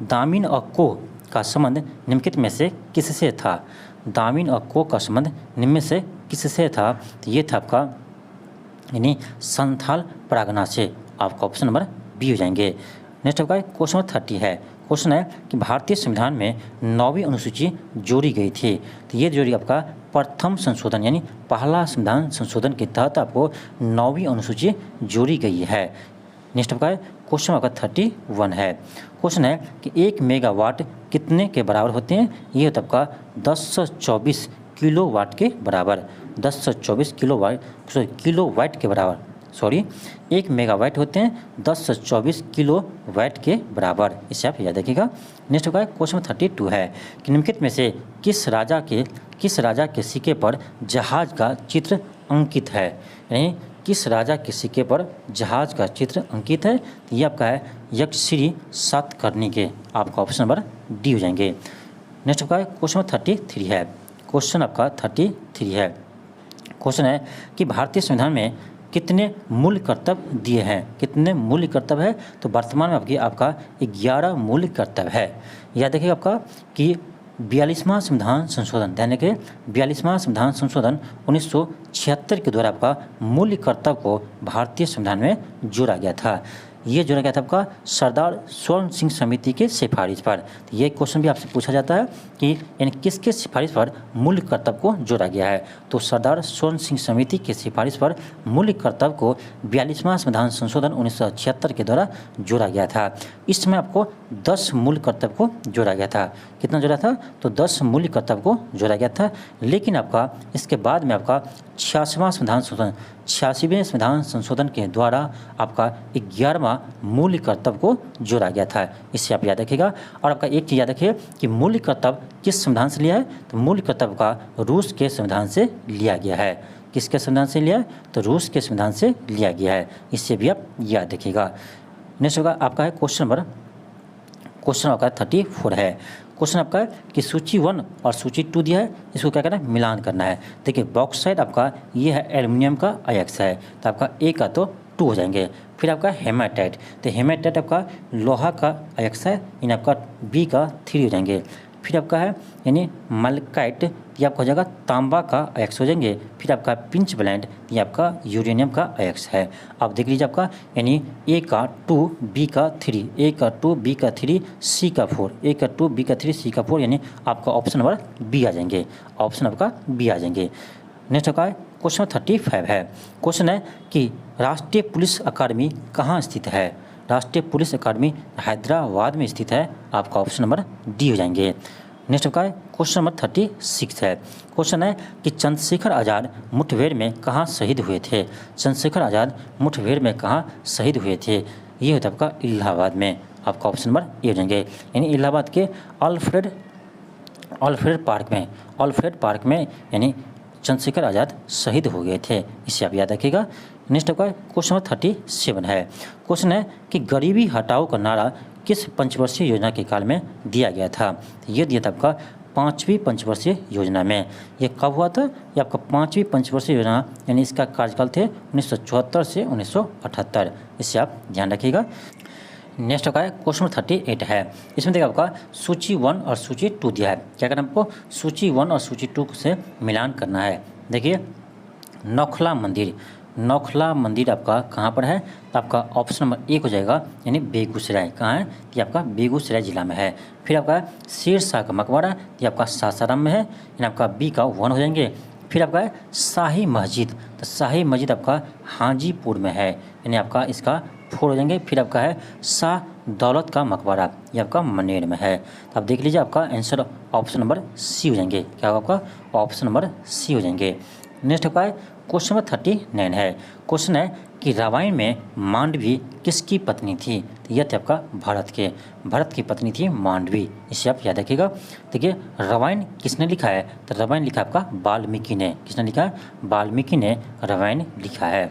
दामिन और को का संबंध निम्नलिखित में से किससे था? दामिन और को का संबंध निम्न में से किससे था? तो ये था आपका यानी संथाल परगना से। आपका ऑप्शन नंबर बी हो जाएंगे। नेक्स्ट आपका क्वेश्चन नंबर 30 है। क्वेश्चन है कि भारतीय संविधान में 9वीं अनुसूची जोड़ी गई थी, तो ये जोड़ी आपका प्रथम संशोधन यानी पहला संविधान संशोधन के तहत आपको 9वीं अनुसूची जोड़ी गई है। नेक्स्ट आपका क्वेश्चन आपका 31 है। क्वेश्चन है कि 1 मेगावाट कितने के बराबर होते हैं? ये होता आपका 1024 किलोवाट के बराबर। 1024 किलोवाट के बराबर, 1 मेगावाट होते हैं 1024 किलोवाट के बराबर, इसे आप याद रखिएगा। नेक्स्ट होगा क्वेश्चन 32 है कि निम्नलिखित में से किस राजा के सिक्के पर जहाज का चित्र अंकित है? यानी किस राजा के सिक्के पर जहाज का चित्र अंकित है? ये आपका है यक्षश्री सातकर्णी के। आपका ऑप्शन नंबर डी हो जाएंगे। नेक्स्ट आपका क्वेश्चन 33 है। क्वेश्चन आपका 33 है। क्वेश्चन है कि भारतीय संविधान में कितने मूल कर्तव्य दिए हैं? कितने मूल कर्तव्य है? तो वर्तमान में आपका 11 मूल कर्तव्य है। याद रखिएगा आपका कि 42वां संविधान संशोधन, ध्यान रखिए 42वां संविधान संशोधन 1976 के द्वारा आपका मूल कर्तव्य को भारतीय संविधान में जोड़ा गया था। ये जोड़ा गया था आपका सरदार स्वर्ण सिंह समिति के सिफारिश पर। तो ये क्वेश्चन भी आपसे पूछा जाता है कि यानी किसके सिफारिश पर मूल्य कर्तव्य को जोड़ा गया है। तो सरदार स्वर्ण सिंह समिति के सिफारिश पर मूल्य कर्तव्य को 42वां संविधान संशोधन 1976 के द्वारा जोड़ा गया था। इस समय आपको 10 मूल्य कर्तव्य को जोड़ा गया था। कितना जोड़ा था? तो 10 मूल्य कर्तव्य को जोड़ा गया था। लेकिन आपका इसके बाद में आपका 86वां संविधान संशोधन के द्वारा आपका 11वां मूल्य कर्तव्य को जोड़ा गया था। इससे आप याद रखिएगा। और आपका एक चीज़ याद रखिए कि मूल्य कर्तव्य किस संविधान से लिया है? तो मूल्य कर्तव्य का रूस के संविधान से लिया गया है। किसके संविधान से लिया है? तो रूस के संविधान से लिया गया है। इससे भी आप याद रखिएगा। नेक्स्ट होगा आपका है क्वेश्चन आपका 34 है। क्वेश्चन आपका है कि सूची 1 और सूची 2 दिया है, इसको क्या करना है? मिलान करना है। देखिए बॉक्साइट आपका ये है एल्युमिनियम का अयस्क है, तो आपका ए का तो 2 हो जाएंगे। फिर आपका हेमाटाइट, तो हेमाटाइट आपका लोहा का अयस्क है, यानी आपका बी का 3 हो जाएंगे। फिर आपका है यानी मलकाइट, ये आपका हो जाएगा तांबा का अयस्क हो जाएंगे। फिर आपका पिंच ब्लेंड, ये आपका यूरेनियम का अयस्क है। अब देख लीजिए आपका यानी ए का 2 बी का 3, ए का 2 बी का 3 सी का 4, ए का 2 बी का 3 सी का 4, यानी आपका ऑप्शन नंबर बी आ जाएंगे। ऑप्शन आपका बी आ जाएंगे। नेक्स्ट आपका क्वेश्चन 35 है। क्वेश्चन है कि राष्ट्रीय पुलिस अकादमी कहाँ स्थित है? राष्ट्रीय पुलिस अकादमी हैदराबाद में स्थित है। आपका ऑप्शन नंबर डी हो जाएंगे। नेक्स्ट आपका क्वेश्चन नंबर 36 है। क्वेश्चन है कि चंद्रशेखर आज़ाद मुठभेड़ में कहाँ शहीद हुए थे? चंद्रशेखर आज़ाद मुठभेड़ में कहाँ शहीद हुए थे? ये होता है आपका इलाहाबाद में। आपका ऑप्शन नंबर ए हो जाएंगे, यानी इलाहाबाद के ऑल्फ्रेड पार्क में यानी चंद्रशेखर आज़ाद शहीद हो गए थे। इसे आप याद रखिएगा। नेक्स्ट आपका क्वेश्चन नंबर 37 है। क्वेश्चन है कि गरीबी हटाओ का नारा किस पंचवर्षीय योजना के काल में दिया गया था? ये दिया था आपका 5वीं पंचवर्षीय योजना में। ये कब हुआ था? ये आपका 5वीं पंचवर्षीय योजना, यानी इसका कार्यकाल थे 1974 से 1978। इससे आप ध्यान रखिएगा। नेक्स्ट आपका क्वेश्चन 38 है। इसमें देखिए आपका सूची 1 और सूची 2 दिया है। क्या करना है आपको? सूची 1 और सूची 2 से मिलान करना है। देखिए नौखला मंदिर आपका कहाँ पर है? तो आपका ऑप्शन नंबर 1 हो जाएगा, यानी बेगूसराय। कहाँ है? ये आपका बेगूसराय जिला में है। फिर आपका शेरशाह का मकबरा, ये आपका सासाराम में है, यानी आपका बी का 1 हो जाएंगे। फिर आपका है शाही मस्जिद, तो शाही मस्जिद आपका हाजीपुर में है, यानी आपका इसका 4 हो जाएंगे। फिर आपका है शाह दौलत का मकबरा, ये आपका मनेर में है। तो आप देख लीजिए आपका आंसर ऑप्शन नंबर सी हो जाएंगे। क्या होगा आपका? ऑप्शन नंबर सी हो जाएंगे। नेक्स्ट आपका क्वेश्चन नंबर 39 है। क्वेश्चन है कि रामायण में मांडवी किसकी पत्नी थी? तो यह थी आपका भरत की पत्नी थी मांडवी। इसे आप याद रखिएगा। देखिए रामायण किसने लिखा है? तो रामायण लिखा आपका वाल्मीकि ने। किसने लिखा है? वाल्मीकि ने रामायण लिखा है।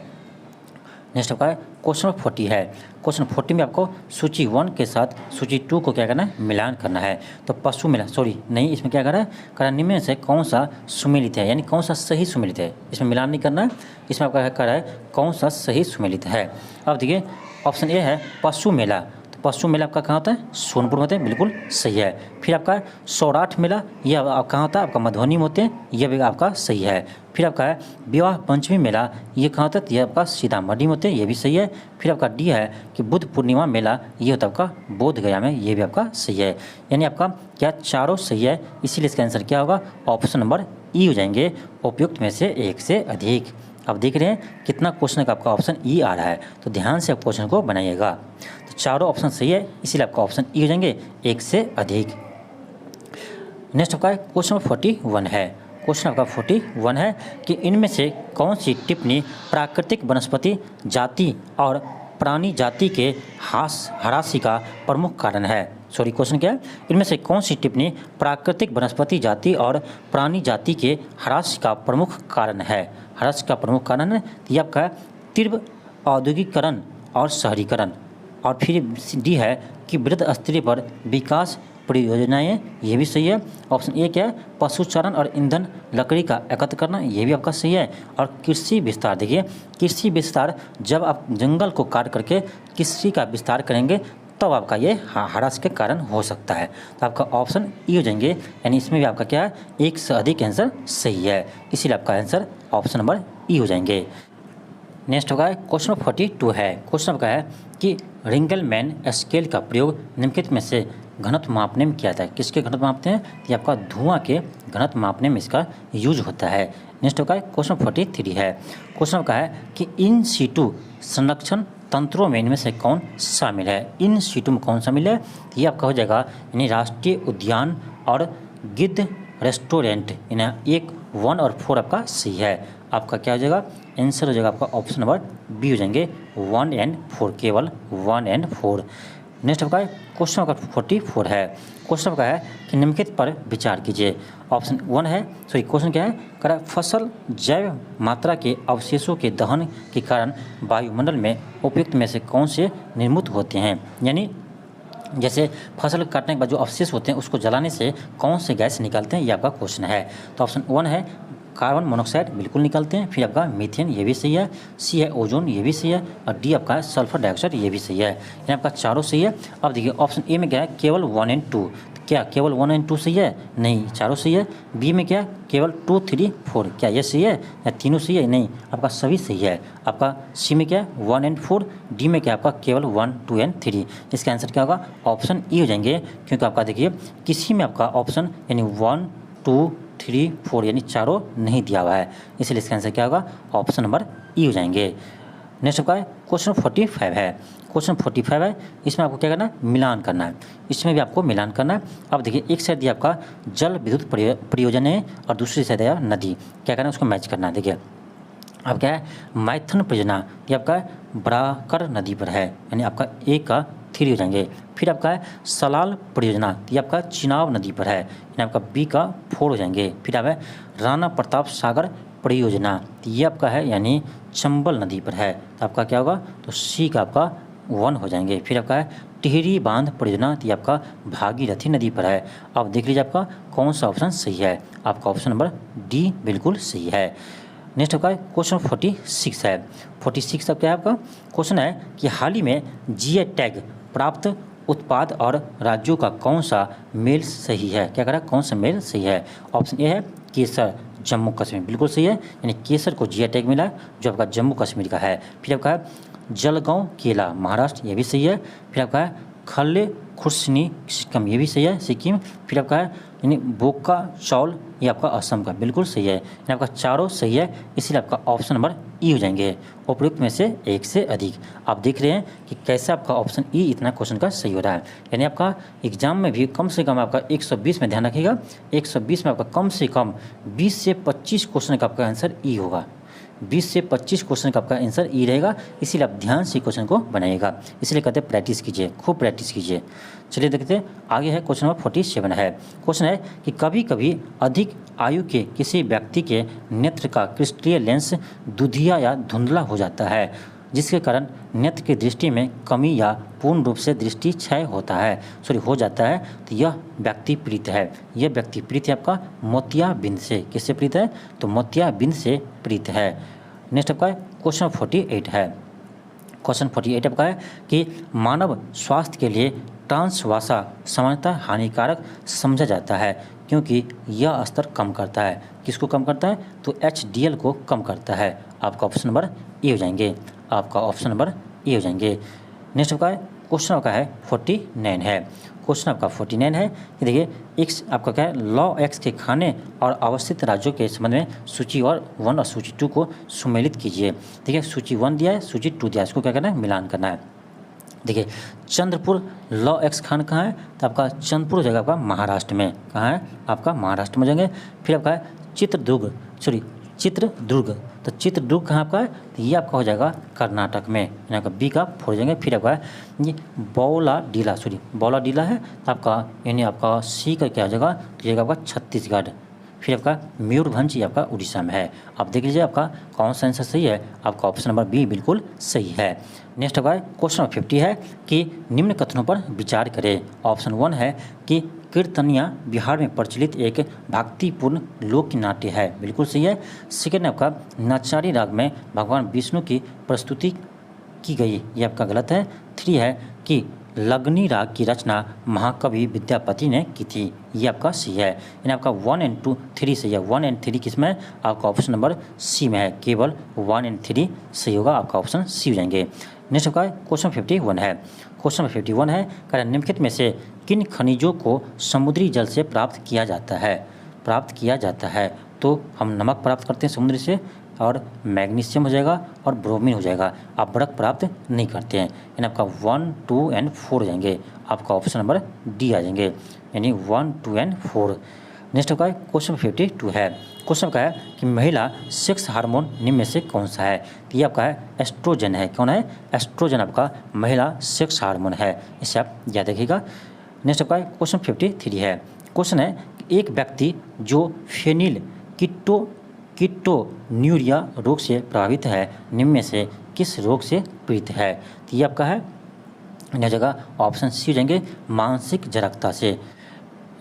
नेक्स्ट आपका क्वेश्चन 40 है। क्वेश्चन 40 में आपको सूची 1 के साथ सूची 2 को क्या करना है? मिलान करना है। तो पशु मेला इसमें क्या करना है? निम्न से कौन सा सुमेलित है, यानी कौन सा सही सुमेलित है। इसमें मिलान नहीं करना है, इसमें आपका क्या है? कौन सा सही सुमेलित है। अब देखिए ऑप्शन ए है पशु मेला। तो पशु मेला आपका कहाँ होता है? सोनपुर में होते हैं, बिल्कुल सही है। फिर आपका सौराठ मेला, यह कहाँ होता है? आपका मधुबनी में होते हैं, यह भी आपका सही है। फिर आपका है विवाह पंचमी मेला, ये कहाँ होता है? ये आपका सीतामढ़ी में होते हैं, ये भी सही है। फिर आपका डी है कि बुद्ध पूर्णिमा मेला, ये होता है आपका बोध गया में, ये भी आपका सही है। यानी आपका क्या चारों सही है, इसीलिए इसका आंसर क्या होगा? ऑप्शन नंबर ई हो जाएंगे, उपयुक्त में से एक से अधिक। अब देख रहे हैं कितना क्वेश्चन का आपका ऑप्शन ई आ रहा है, तो ध्यान से आप क्वेश्चन को बनाइएगा। तो चारों ऑप्शन सही है, इसीलिए आपका ऑप्शन ई हो जाएंगे, एक से अधिक। नेक्स्ट आपका क्वेश्चन 41 है। क्वेश्चन आपका 41 है कि इनमें से कौन सी टिप्पणी प्राकृतिक वनस्पति जाति और प्राणी जाति के ह्रास का प्रमुख कारण है? क्वेश्चन क्या है? इनमें से कौन सी टिप्पणी प्राकृतिक वनस्पति जाति और प्राणी जाति के ह्रास का प्रमुख कारण है? ह्रास का प्रमुख कारण है ये आपका तीव्र औद्योगिकरण और शहरीकरण। और फिर डी है कि वृहद स्तर पर विकास परियोजनाएं, ये भी सही है। ऑप्शन ए क्या है? पशुचारण और ईंधन लकड़ी का एकत्र करना, ये भी आपका सही है। और कृषि विस्तार, देखिए कृषि विस्तार, जब आप जंगल को काट करके कृषि का विस्तार करेंगे तब आपका ये ह्रास के कारण हो सकता है। तो आपका ऑप्शन ई हो जाएंगे, यानी इसमें भी आपका क्या है? एक से अधिक आंसर सही है, इसीलिए आपका आंसर ऑप्शन नंबर ई हो जाएंगे। नेक्स्ट होगा क्वेश्चन 42 है। क्वेश्चन आपका है कि रिंगलमैन स्केल का प्रयोग निम्नलिखित में से घनत्व मापने में किया जाता है। किसके घनत्व मापते हैं? ये आपका धुआं के घनत्व मापने में इसका यूज होता है। नेक्स्ट का क्वेश्चन 43 है। क्वेश्चन का है कि इन सीटू संरक्षण तंत्रों में इनमें से कौन शामिल है? इन सीटू में कौन शामिल है? ये आपका हो जाएगा यानी राष्ट्रीय उद्यान और गिद्ध रेस्टोरेंट। इन्हें 1, 1 और 4 आपका सही है। आपका क्या हो जाएगा? आंसर हो जाएगा आपका ऑप्शन नंबर बी हो जाएंगे 1 एंड 4, केवल 1 एंड 4। नेक्स्ट आपका क्वेश्चन नंबर 44 है। क्वेश्चन आपका है कि निम्नलिखित पर विचार कीजिए। ऑप्शन 1 है, सॉरी क्वेश्चन क्या है? कह रहा है फसल जैव मात्रा के अवशेषों के दहन के कारण वायुमंडल में उपयुक्त में से कौन से निर्मित होते हैं? यानी जैसे फसल काटने के बाद जो अवशेष होते हैं उसको जलाने से कौन से गैस निकलते हैं, ये आपका क्वेश्चन है। तो ऑप्शन 1 है कार्बन मोनोक्साइड, बिल्कुल निकलते हैं। फिर आपका मीथेन, ये भी सही है। सी है ओजोन, ये भी सही है। और डी आपका है सल्फर डाइऑक्साइड, ये भी सही है। यानी आपका चारों सही है। अब देखिए ऑप्शन ए में क्या है? केवल 1 एंड 2। क्या केवल 1 एंड 2 सही है? नहीं, चारों सही है। बी में क्या? केवल 2, 3, 4। क्या ये सही है या तीनों सही है? नहीं, आपका सभी सही है। आपका सी में क्या है? 1 एंड 4। डी में क्या? आपका केवल 1, 2 एंड 3। इसका आंसर क्या होगा? ऑप्शन ई हो जाएंगे। क्योंकि आपका देखिए किसी में आपका ऑप्शन यानी 1, 2, 3, 4 यानी चारों नहीं दिया हुआ है, इसलिए इसका आंसर क्या होगा? ऑप्शन नंबर ई हो जाएंगे। नेक्स्ट आपका क्वेश्चन 45 है। क्वेश्चन 45 है, इसमें आपको क्या करना है? मिलान करना है। इसमें भी आपको मिलान करना है। अब देखिए एक साइड दिया आपका जल विद्युत परियोजना है और दूसरी साइड है नदी। क्या करना है? उसको मैच करना है। देखिए अब क्या है? मैथन परियोजना ये आपका बराकर नदी पर है, यानी आपका ए का 3 हो जाएंगे। फिर आपका है सलाल परियोजना, ये आपका चिनाब नदी पर है, यानी आपका बी का 4 हो जाएंगे। फिर आप है राणा प्रताप सागर परियोजना, ये आपका है यानी चंबल नदी पर है, तो आपका क्या होगा? तो सी का आपका 1 हो जाएंगे। फिर आपका है टिहरी बांध परियोजना, ये आपका भागीरथी नदी पर है। अब देख लीजिए आपका कौन सा ऑप्शन सही है। आपका ऑप्शन नंबर डी बिल्कुल सही है। नेक्स्ट आपका क्वेश्चन 46 है। 46 अब क्या है आपका? क्वेश्चन है कि हाल ही में जीआई टैग प्राप्त उत्पाद और राज्यों का कौन सा मेल सही है? क्या कह रहा है? कौन सा मेल सही है? ऑप्शन ए है केसर, जम्मू कश्मीर, बिल्कुल सही है। यानी केसर को जीआई टैग मिला जो आपका जम्मू कश्मीर का है। फिर आपका है जलगांव केला, महाराष्ट्र, ये भी सही है। फिर आपका है खल्ले खुर्सनी सिक्किम, ये भी सही है, सिक्किम। फिर आपका है यानी बोका चौल, ये आपका असम का, बिल्कुल सही है। यानी आपका चारों सही है, इसलिए आपका ऑप्शन नंबर ई हो जाएंगे। उपयुक्त में से एक से अधिक। आप देख रहे हैं कि कैसे आपका ऑप्शन ई इतना क्वेश्चन का सही हो रहा है। यानी आपका एग्जाम में भी कम से कम आपका 120 में ध्यान रखिएगा, 120 में आपका कम से कम 20 से 25 क्वेश्चन का आपका आंसर ई होगा। 20 से 25 क्वेश्चन का आपका आंसर ई रहेगा, इसीलिए आप ध्यान से क्वेश्चन को बनाइएगा। इसलिए कहते हैं प्रैक्टिस कीजिए, खूब प्रैक्टिस कीजिए। चलिए देखते हैं आगे है क्वेश्चन नंबर 47 है। क्वेश्चन है कि कभी कभी अधिक आयु के किसी व्यक्ति के नेत्र का क्रिस्टलीय लेंस दुधिया या धुंधला हो जाता है, जिसके कारण नेत्र की दृष्टि में कमी या पूर्ण रूप से दृष्टि क्षय होता है, हो जाता है। तो यह व्यक्ति पीड़ित है। यह व्यक्ति पीड़ित है आपका मोतियाबिंद से। किससे पीड़ित है? तो मोतियाबिंद से पीड़ित है। नेक्स्ट आपका क्वेश्चन 48 है। क्वेश्चन 48 आपका है कि मानव स्वास्थ्य के लिए ट्रांसवासा सामान्यतः हानिकारक समझा जाता है क्योंकि यह स्तर कम करता है। किसको कम करता है? तो HDL को कम करता है। आपका ऑप्शन नंबर ए हो जाएंगे। आपका ऑप्शन नंबर ए हो जाएंगे। नेक्स्ट आपका क्वेश्चन आपका है 49 है। क्वेश्चन आपका 49 है कि देखिए एक्स आपका क्या है? लॉ एक्स के खाने और अवस्थित राज्यों के संबंध में सूची 1 और सूची 2 को सुमेलित कीजिए। देखिए सूची 1 दिया है, सूची 2 दिया है, इसको क्या करना है? मिलान करना है। देखिए चंद्रपुर लॉ एक्स खान कहाँ है? तो आपका चंद्रपुर जगह आपका महाराष्ट्र में। कहाँ है? आपका महाराष्ट्र में जाएंगे। फिर आपका चित्रदुर्ग, चित्रदुर्ग, तो चित्रदुर्ग कहाँ आपका है? तो ये आपका हो जाएगा कर्नाटक में, यहाँ का बी का 4 जाएंगे। फिर आपका ये बौलाडीला है, तो आपका यानी आपका सी का क्या हो जाएगा? तो ये आपका छत्तीसगढ़। फिर आपका मयूरभंज, ये आपका उड़ीसा में है। आप देख लीजिए आपका कौन सा आंसर सही है। आपका ऑप्शन नंबर बी बिल्कुल सही है। नेक्स्ट आपका क्वेश्चन नंबर 50 है कि निम्न कथनों पर विचार करें। ऑप्शन 1 है कि कीर्तनिया बिहार में प्रचलित एक भक्तिपूर्ण लोक नाट्य है, बिल्कुल सही है। सेकेंड आपका नचारी राग में भगवान विष्णु की प्रस्तुति की गई, ये आपका गलत है। 3 है कि लगनी राग की रचना महाकवि विद्यापति ने की थी, ये आपका सी है। यानी आपका 1 एंड 2, 3 सही है। 1 एंड 3 किस में है? आपका ऑप्शन नंबर सी में है। केवल 1 एंड 3 सही होगा। आपका ऑप्शन सी हो जाएंगे। नेक्स्ट आपका क्वेश्चन 51 है। क्वेश्चन 51 है कह रहा है निम्नलिखित में से किन खनिजों को समुद्री जल से प्राप्त किया जाता है। प्राप्त किया जाता है तो हम नमक प्राप्त करते हैं समुद्र से, और मैग्नीशियम हो जाएगा और ब्रोमीन हो जाएगा। आप बर्फ प्राप्त नहीं करते हैं। यानी आपका 1, 2 एंड 4 हो जाएंगे। आपका ऑप्शन नंबर डी आ जाएंगे, यानी 1, 2 एंड 4। नेक्स्ट आपका क्वेश्चन 52 है। क्वेश्चन का है कि महिला सेक्स हार्मोन निम्न में से कौन सा है। तो ये आपका है एस्ट्रोजन है। कौन है? एस्ट्रोजन आपका महिला सेक्स हार्मोन है। इसे आप याद रखिएगा। नेक्स्ट आपका क्वेश्चन 53 है। क्वेश्चन है कि एक व्यक्ति जो फेनिल कीटोन्यूरिया रोग से प्रभावित है निम्न में से किस रोग से पीड़ित है। तो ये आपका है यह जगह ऑप्शन सी हो जाएंगे, मानसिक जरकता से।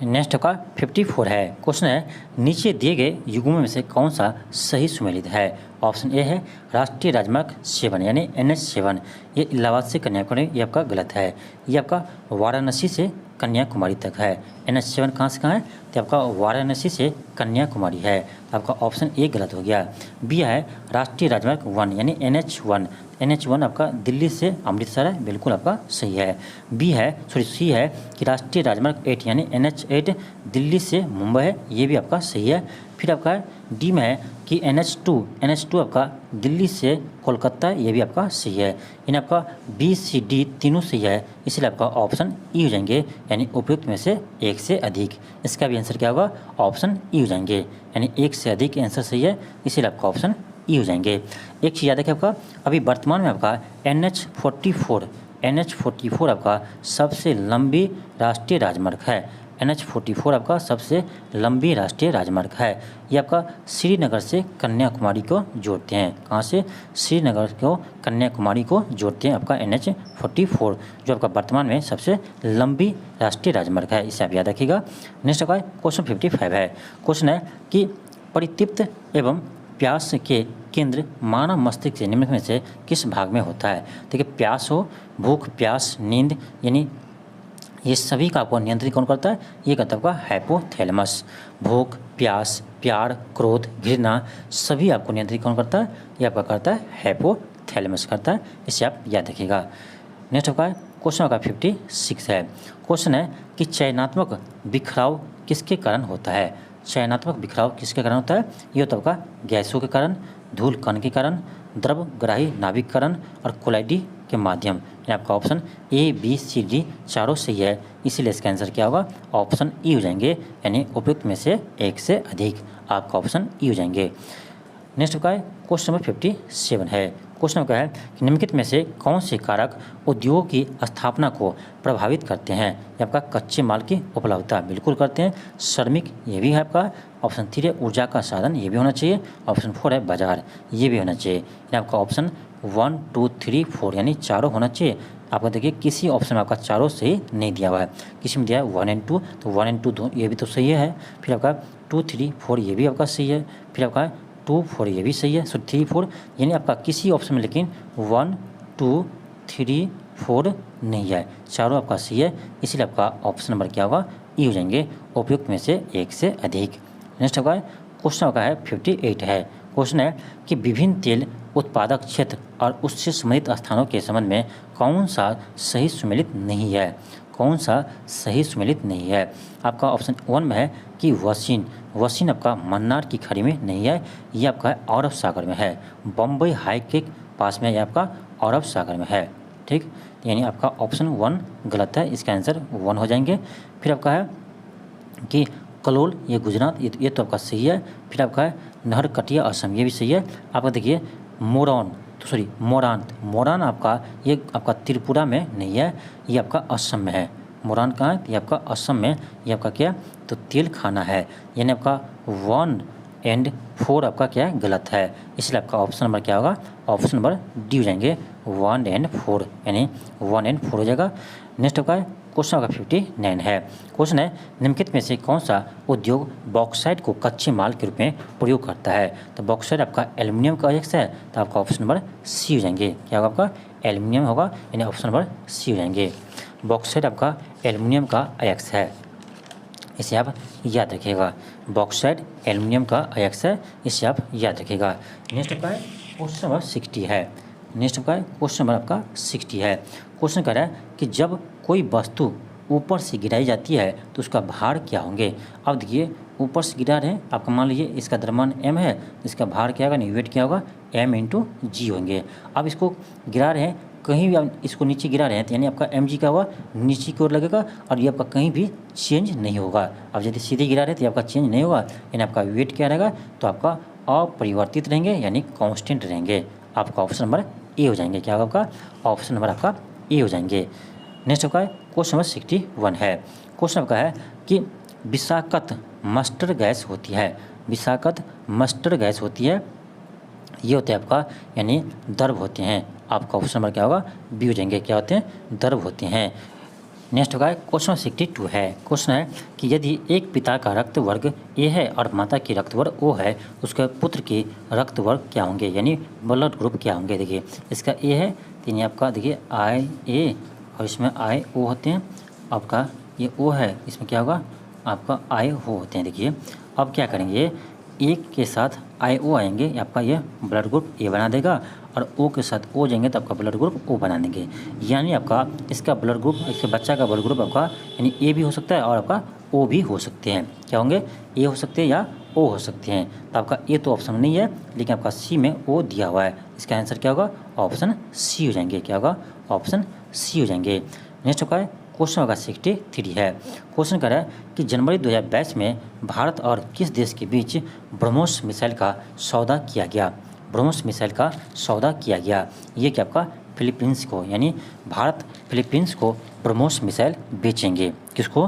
नेक्स्ट आपका 54 है। क्वेश्चन है नीचे दिए गए युग्मों में से कौन सा सही सुमेलित है। ऑप्शन ए है राष्ट्रीय राजमार्ग 7 यानी NH7, ये इलाहाबाद से कन्याकुमारी, ये आपका गलत है। ये आपका वाराणसी से कन्याकुमारी तक है। NH7 कहाँ से कहाँ है? तो आपका वाराणसी से कन्याकुमारी है। तो आपका ऑप्शन ए गलत हो गया। बी है राष्ट्रीय राजमार्ग 1 यानी NH1। NH1 आपका दिल्ली से अमृतसर है, बिल्कुल आपका सही है। बी है सी है कि राष्ट्रीय राजमार्ग 8 यानी NH8 दिल्ली से मुंबई है, ये भी आपका सही है। फिर आपका डी में है कि NH2 आपका दिल्ली से कोलकाता, ये भी आपका सही है। यानी आपका बी सी डी तीनों सही है, इसलिए आपका ऑप्शन ई हो जाएंगे, यानी उपयुक्त में से एक से अधिक। इसका भी आंसर क्या होगा? ऑप्शन ई हो जाएंगे, यानी एक से अधिक आंसर सही है, इसीलिए आपका ऑप्शन ई हो जाएंगे। एक चीज़ याद रखिए आपका अभी वर्तमान में आपका NH44 आपका सबसे लंबी राष्ट्रीय राजमार्ग है। NH44 आपका सबसे लंबी राष्ट्रीय राजमार्ग है। ये आपका श्रीनगर से कन्याकुमारी को जोड़ते हैं। कहाँ से? श्रीनगर को कन्याकुमारी को जोड़ते हैं आपका NH44, जो आपका वर्तमान में सबसे लंबी राष्ट्रीय राजमार्ग है। इसे आप याद रखिएगा। नेक्स्ट आपका क्वेश्चन 55 है। क्वेश्चन है कि परितृप्त एवं प्यास के केंद्र मानव मस्तिष्क से निम्नलिखित में से किस भाग में होता है। देखिए प्यास हो, भूख, प्यास, नींद, यानी ये सभी का आपको नियंत्रित कौन करता है? ये करता है आपका हाइपोथैलेमस। भूख, प्यास, प्यार, क्रोध, घृणा सभी आपको नियंत्रित कौन करता है? ये आपका करता है हाइपोथैलेमस करता है, इसे आप याद रखिएगा। नेक्स्ट आपका क्वेश्चन आपका 56 है। क्वेश्चन है कि चयनात्मक बिखराव किसके कारण होता है। चयनात्मक बिखराव किसके कारण होता है? ये होता है आपका गैसों के कारण, धूल कण के कारण, द्रवग्राही नाभिक कारण और कोलाइडी के माध्यम। आपका option A B C D चारों सही है, इसीलिए इसका आंसर क्या होगा? ऑप्शन ई हो जाएंगे, यानी उपयुक्त में से एक से अधिक। आपका ऑप्शन ई हो जाएंगे। नेक्स्ट का क्वेश्चन नंबर 57 है। क्वेश्चन का है कि निम्नलिखित में से कौन से कारक उद्योगों की स्थापना को प्रभावित करते हैं। ये आपका कच्चे माल की उपलब्धता बिल्कुल करते हैं। श्रमिक, ये भी है आपका। ऑप्शन 3 है ऊर्जा का साधन, ये भी होना चाहिए। ऑप्शन 4 है बाजार, ये भी होना चाहिए। यानी आपका ऑप्शन 1, 2, 3, 4 यानी चारों होना चाहिए। आपका देखिए किसी ऑप्शन में आपका चारों सही नहीं दिया हुआ है, किसी में दिया है 1 and 2, तो 1 and 2 ये भी तो सही है। फिर आपका 2, 3, 4 ये भी आपका सही है। फिर आपका 2, 4 ये भी सही है। सो 3, 4 यानी आपका किसी ऑप्शन में लेकिन 1, 2, 3, 4 नहीं है, चारों आपका सही है, इसीलिए आपका ऑप्शन नंबर क्या होगा? ई हो जाएंगे, उपयुक्त में से एक से अधिक। नेक्स्ट आपका क्वेश्चन आपका है 58 है। क्वेश्चन है कि विभिन्न तेल उत्पादक क्षेत्र और उससे संबंधित स्थानों के संबंध में कौन सा सही सुमेलित नहीं है। कौन सा सही सुमेलित नहीं है? आपका ऑप्शन 1 में है कि वसीन आपका मन्नार की खाड़ी में नहीं है, ये आपका अरब सागर में है। बम्बई हाई के पास में, ये आपका अरब सागर में है। ठीक, यानी आपका ऑप्शन 1 गलत है, इसका आंसर 1 हो जाएंगे। फिर आपका है कि कलोल, ये गुजरात, ये तो आपका सही है। फिर आपका है नहरकटिया असम, ये भी सही है। आपका देखिए मोरान आपका ये आपका त्रिपुरा में नहीं है, ये आपका असम में है। मोरान कहाँ है? ये आपका असम में। ये आपका क्या? तो तेल खाना है, यानी आपका 1 and 4 आपका क्या है? गलत है, इसलिए आपका ऑप्शन नंबर क्या होगा? ऑप्शन नंबर डी हो जाएंगे, 1 and 4 यानी 1 and 4 हो जाएगा। नेक्स्ट आपका क्वेश्चन आपका 59 है। क्वेश्चन है निम्नलिखित में से कौन सा उद्योग बॉक्साइट को कच्चे माल के रूप में प्रयोग करता है। तो बॉक्साइट आपका एल्युमिनियम का अयस्क है, तो आपका ऑप्शन नंबर सी हो जाएंगे। क्या होगा? आपका एल्युमिनियम होगा, यानी ऑप्शन नंबर सी हो जाएंगे। बॉक्साइट आपका एल्युमिनियम का अयस्क है, इसे आप याद रखिएगा। बॉक्साइट एल्युमिनियम का अयस्क है, इसे आप याद रखिएगा। नेक्स्ट आपका क्वेश्चन नंबर 60 है। नेक्स्ट आपका क्वेश्चन नंबर आपका 60 है। क्वेश्चन कह रहा है कि जब कोई वस्तु ऊपर से गिराई जाती है तो उसका भार क्या होंगे। अब देखिए ऊपर से गिरा रहे हैं, आपका मान लीजिए इसका द्रव्यमान m है, इसका भार क्या होगा, वेट क्या होगा, m इंटू जी होंगे। अब इसको गिरा रहे हैं, कहीं भी आप इसको नीचे गिरा रहे हैं तो यानी आपका mg क्या होगा, नीचे की ओर लगेगा और ये आपका कहीं भी चेंज नहीं होगा। अब यदि सीधे गिरा रहे हैं तो आपका चेंज नहीं होगा, यानी आपका वेट क्या रहेगा, तो आपका अपरिवर्तित रहेंगे यानी कांस्टेंट रहेंगे। आपका ऑप्शन नंबर ए हो जाएंगे। क्या होगा आपका ऑप्शन नंबर आपका ए हो जाएंगे। नेक्स्ट आपका क्वेश्चन नंबर 61 है। क्वेश्चन आपका है कि विषाक्त मस्टर्ड गैस होती है, विषाक्त मस्टर्ड गैस होती है, ये होते हैं आपका यानी द्रव होते हैं। आपका ऑप्शन नंबर क्या होगा, बी हो जाएंगे। क्या होते हैं, द्रव होते हैं। नेक्स्ट होगा क्वेश्चन 62 है। क्वेश्चन है कि यदि एक पिता का रक्त वर्ग ए है और माता की रक्त वर्ग ओ है, उसके पुत्र के रक्त वर्ग क्या होंगे, यानी ब्लड ग्रुप क्या होंगे। देखिए इसका ए है तो यानी आपका देखिए आई ए और इसमें आई ओ होते हैं, आपका ये ओ है, इसमें क्या होगा आपका आई ओ होते हैं। देखिए अब क्या करेंगे, एक के साथ आई ओ आएंगे, आपका ये ब्लड ग्रुप ए बना देगा और ओ के साथ ओ जाएंगे तो आपका ब्लड ग्रुप ओ बना देंगे। यानी आपका इसका ब्लड ग्रुप, इसके बच्चा का ब्लड ग्रुप आपका यानी ए भी हो सकता है और आपका ओ भी हो सकते हैं। क्या होंगे, ए हो सकते हैं या ओ हो सकते हैं। तो आपका ए तो ऑप्शन नहीं है, लेकिन आपका सी में ओ दिया हुआ है। इसका आंसर क्या होगा, ऑप्शन सी हो जाएंगे। क्या होगा, ऑप्शन सी हो जाएंगे। नेक्स्ट होगा क्वेश्चन होगा 63 है। क्वेश्चन कर रहा है कि जनवरी 2022 में भारत और किस देश के बीच ब्रह्मोस मिसाइल का सौदा किया गया। ब्रह्मोस मिसाइल का सौदा किया गया, ये क्या आपका फिलीपींस को, यानी भारत फिलीपींस को ब्रह्मोस मिसाइल बेचेंगे। किसको,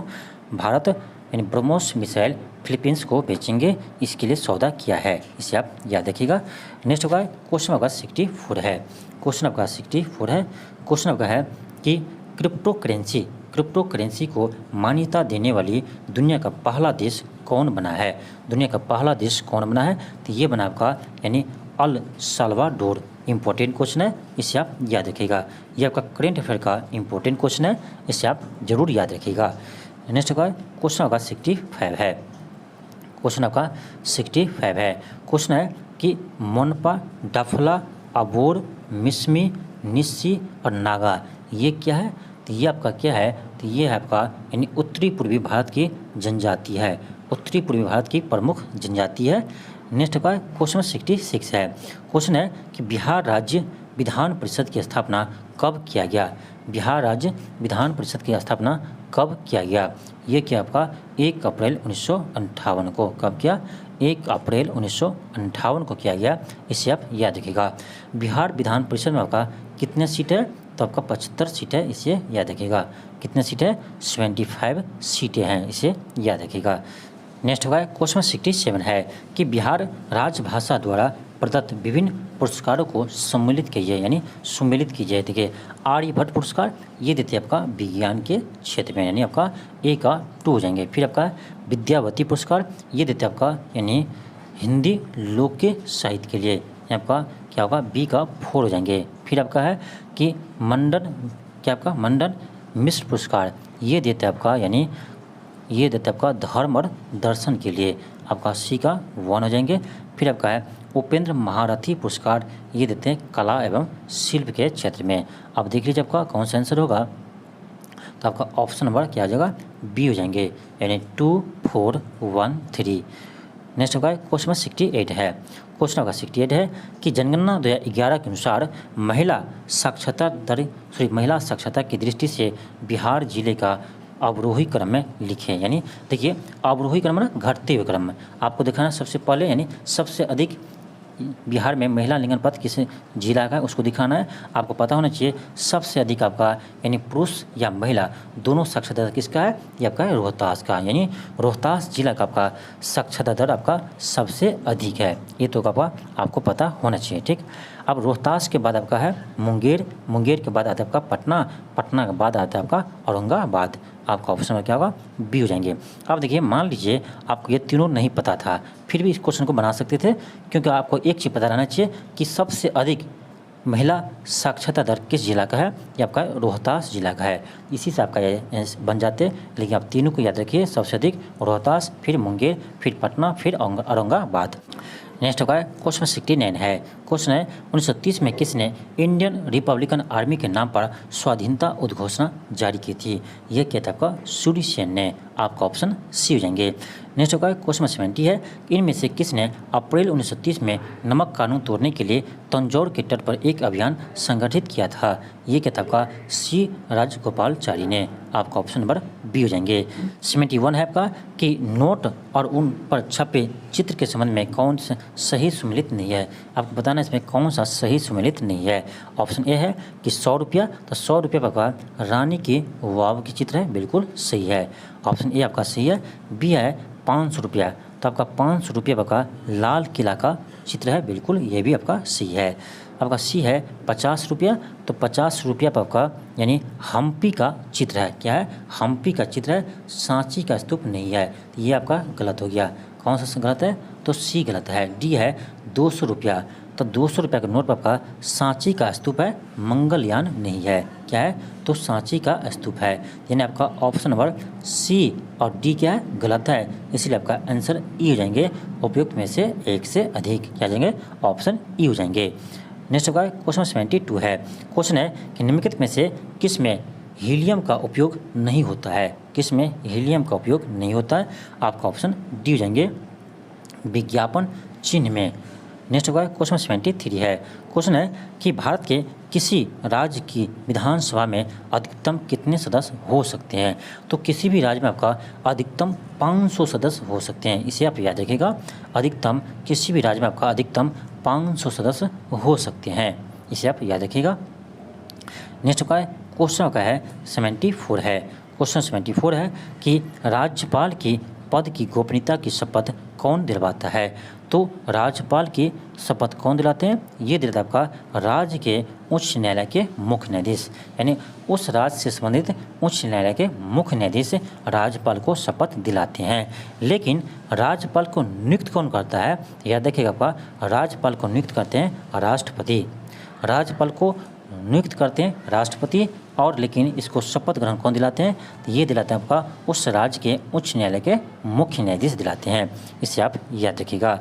भारत यानी ब्रह्मोस मिसाइल फिलीपींस को बेचेंगे, इसके लिए सौदा किया है, इसे आप याद रखिएगा। नेक्स्ट होगा क्वेश्चन होगा 64 है। क्वेश्चन आपका 64 है। क्वेश्चन आपका है कि क्रिप्टो करेंसी को मान्यता देने वाली दुनिया का पहला देश कौन बना है। दुनिया का पहला देश कौन बना है, तो ये बना आपका यानी अल साल्वाडोर। इंपॉर्टेंट क्वेश्चन है, इसे आप याद रखिएगा। ये आपका करेंट अफेयर का इंपॉर्टेंट क्वेश्चन है, इसे आप जरूर याद रखिएगा। नेक्स्ट होगा क्वेश्चन होगा 65 है। क्वेश्चन आपका 65 है। क्वेश्चन है कि मोनपा, डफला, अबोर, मिसमी, निस्सी और नागा, ये क्या है, तो ये आपका क्या है, तो ये है आपका यानी उत्तरी पूर्वी भारत की जनजाति है, उत्तरी पूर्वी भारत की प्रमुख जनजाति है। नेक्स्ट का क्वेश्चन 66 है। क्वेश्चन है कि बिहार राज्य विधान परिषद की स्थापना कब किया गया। बिहार राज्य विधान परिषद की स्थापना कब किया गया, ये क्या आपका 1 अप्रैल 1958 को। कब किया, 1 अप्रैल 1958 को किया गया, इसे आप याद रखिएगा। बिहार विधान परिषद में आपका कितने सीट है, तो आपका 75 सीट है, इसे याद रखिएगा। कितने सीट है, 75 सीटें हैं, इसे याद रखिएगा। नेक्स्ट होगा क्वेश्चन 67 है कि बिहार राजभाषा द्वारा प्रदत्त विभिन्न पुरस्कारों को सम्मिलित कीजिए, यानी सुमेलित कीजिए। देखिए आर्यभट्ट पुरस्कार ये देते हैं आपका विज्ञान के क्षेत्र में, यानी आपका ए का 2 हो जाएंगे। फिर आपका विद्यावती पुरस्कार ये देते हैं आपका यानी हिंदी लोक साहित्य के लिए, आपका क्या होगा बी का 4 हो जाएंगे। फिर आपका है कि मंडन, क्या आपका मंडन मिश्र पुरस्कार ये देते हैं आपका यानी ये देते हैं आपका धर्म और दर्शन के लिए, आपका सी का 1 हो जाएंगे। फिर आपका है उपेंद्र महारथी पुरस्कार ये देते हैं कला एवं शिल्प के क्षेत्र में। अब देख लीजिए आपका कौन सा आंसर होगा, तो आपका ऑप्शन नंबर क्या आ जाएगा, बी हो जाएंगे, यानी 2, 4, 1, 3। नेक्स्ट होगा क्वेश्चन 68 है। क्वेश्चन होगा 68 है कि जनगणना 2011 के अनुसार महिला साक्षरता की दृष्टि से बिहार जिले का अवरोही क्रम में लिखे, यानी देखिए अवरोही क्रम ना घटते हुए क्रम में आपको दिखाना सबसे पहले, यानी सबसे अधिक बिहार में महिला लिंगानुपात किस जिला का है उसको दिखाना है। आपको पता होना चाहिए सबसे अधिक आपका यानी पुरुष या महिला दोनों साक्षरता किसका है, ये आपका है रोहतास का, यानी रोहतास जिला का आपका साक्षरता दर आपका सबसे अधिक है, ये तो आपको पता होना चाहिए। ठीक, अब रोहतास के बाद आपका है मुंगेर, मुंगेर के बाद आता है आपका पटना, पटना के बाद आता है आपका औरंगाबाद। आपका ऑप्शन में क्या होगा, बी हो जाएंगे। अब देखिए मान लीजिए आपको ये तीनों नहीं पता था, फिर भी इस क्वेश्चन को बना सकते थे, क्योंकि आपको एक चीज़ पता रहना चाहिए कि सबसे अधिक महिला साक्षरता दर किस जिला का है, ये आपका रोहतास जिला का है, इसी से आपका ये बन जाते। लेकिन आप तीनों को याद रखिए, सबसे अधिक रोहतास, फिर मुंगेर, फिर पटना, फिर औरंगाबाद। नेक्स्ट होगा क्वेश्चन 69 है। क्वेश्चन है 1930 में किसने इंडियन रिपब्लिकन आर्मी के नाम पर स्वाधीनता उद्घोषणा जारी की थी? यह क्या था आपका? सूर्य सेन ने। आपका ऑप्शन सी हो जाएंगे। नेक्स्ट होगा क्वेश्चन 70 है, इनमें से किसने अप्रैल 1930 में नमक कानून तोड़ने के लिए तंजौर के तट पर एक अभियान संगठित किया था? ये क्या था आपका? सी राजगोपालचारी ने। आपका ऑप्शन नंबर बी हो जाएंगे। 71 है आपका कि नोट और उन पर छपे चित्र के संबंध में कौन सा सही सुमेलित नहीं है? आपको बताना इसमें कौन सा सही सुमेलित नहीं है। ऑप्शन ए है कि 100 रुपया, तो 100 रुपये पर आपका रानी की वाव की चित्र है, बिल्कुल सही है। ऑप्शन ए आपका सही है। बी है 500 रुपया, तो आपका 500 रुपये का लाल किला का चित्र है, बिल्कुल ये भी आपका सही है। आपका सी है 50 रुपया, तो 50 रुपया पर आपका यानी हम्पी का चित्र है। क्या है? हम्पी का चित्र है, सांची का स्तूप नहीं है। तो ये आपका गलत हो गया। कौन सा गलत है? तो सी गलत है। डी है 200 रुपया, तो 200 रुपया के नोट पर आपका सांची का स्तूप है, मंगलयान नहीं है। क्या है? तो सांची का स्तूप है। यानी आपका ऑप्शन नंबर सी और डी क्या है? गलत है। इसलिए आपका आंसर ई हो जाएंगे। उपयुक्त में से एक से अधिक क्या जाएंगे? ऑप्शन ई हो जाएंगे। नेक्स्ट होगा क्वेश्चन 72 है। क्वेश्चन है कि निम्नलिखित में से किस में हीलियम का उपयोग नहीं होता है? किस में हीलियम का उपयोग नहीं होता है? आपका ऑप्शन डी हो जाएंगे, विज्ञापन चिन्ह में। नेक्स्ट होगा क्वेश्चन 73 है। क्वेश्चन है कि भारत के किसी राज्य की विधानसभा में अधिकतम कितने सदस्य हो सकते हैं? तो किसी भी राज्य में आपका अधिकतम 500 सदस्य हो सकते हैं। इसे आप याद रखिएगा। अधिकतम किसी भी राज्य में आपका अधिकतम 500 सदस्य हो सकते हैं, इसे आप याद रखिएगा। नेक्स्ट का क्वेश्चन का है 74 है। क्वेश्चन 74 है कि राज्यपाल की पद की गोपनीयता की शपथ कौन दिलवाता है? तो राज्यपाल की शपथ कौन दिलाते हैं? ये दिलाता है आपका राज्य के उच्च न्यायालय के मुख्य न्यायाधीश, यानी उस राज्य से संबंधित उच्च न्यायालय के मुख्य न्यायाधीश राज्यपाल को शपथ दिलाते हैं। लेकिन राज्यपाल को नियुक्त कौन करता है? याद रखिएगा आपका, राज्यपाल को नियुक्त करते हैं राष्ट्रपति। राज्यपाल को नियुक्त करते हैं राष्ट्रपति, और लेकिन इसको शपथ ग्रहण कौन दिलाते हैं? तो ये दिलाते हैं आपका उस राज्य के उच्च न्यायालय के मुख्य न्यायाधीश दिलाते हैं। इसे आप याद रखिएगा।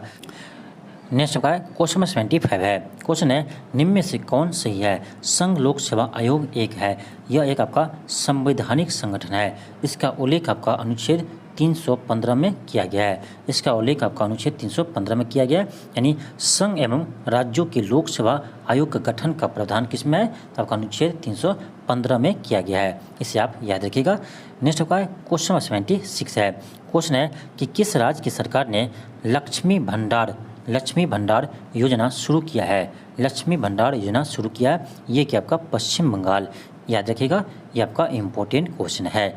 नेक्स्ट का क्वेश्चन नंबर 75 है। क्वेश्चन है निम्न में से कौन सही है? संघ लोक सेवा आयोग एक है, यह एक आपका संवैधानिक संगठन है। इसका उल्लेख आपका अनुच्छेद 315 में किया गया है। इसका उल्लेख आपका अनुच्छेद 315 में किया गया है, यानी संघ एवं राज्यों के लोक सेवा आयोग का गठन का प्रावधान किसमें है? तो आपका अनुच्छेद 315 में किया गया है। इसे आप याद रखिएगा। नेक्स्ट होगा क्वेश्चन 76 है। क्वेश्चन है कि किस राज्य की सरकार ने लक्ष्मी भंडार योजना शुरू किया है? लक्ष्मी भंडार योजना शुरू किया है, ये कि आपका पश्चिम बंगाल। याद रखिएगा, ये आपका इम्पोर्टेंट क्वेश्चन है।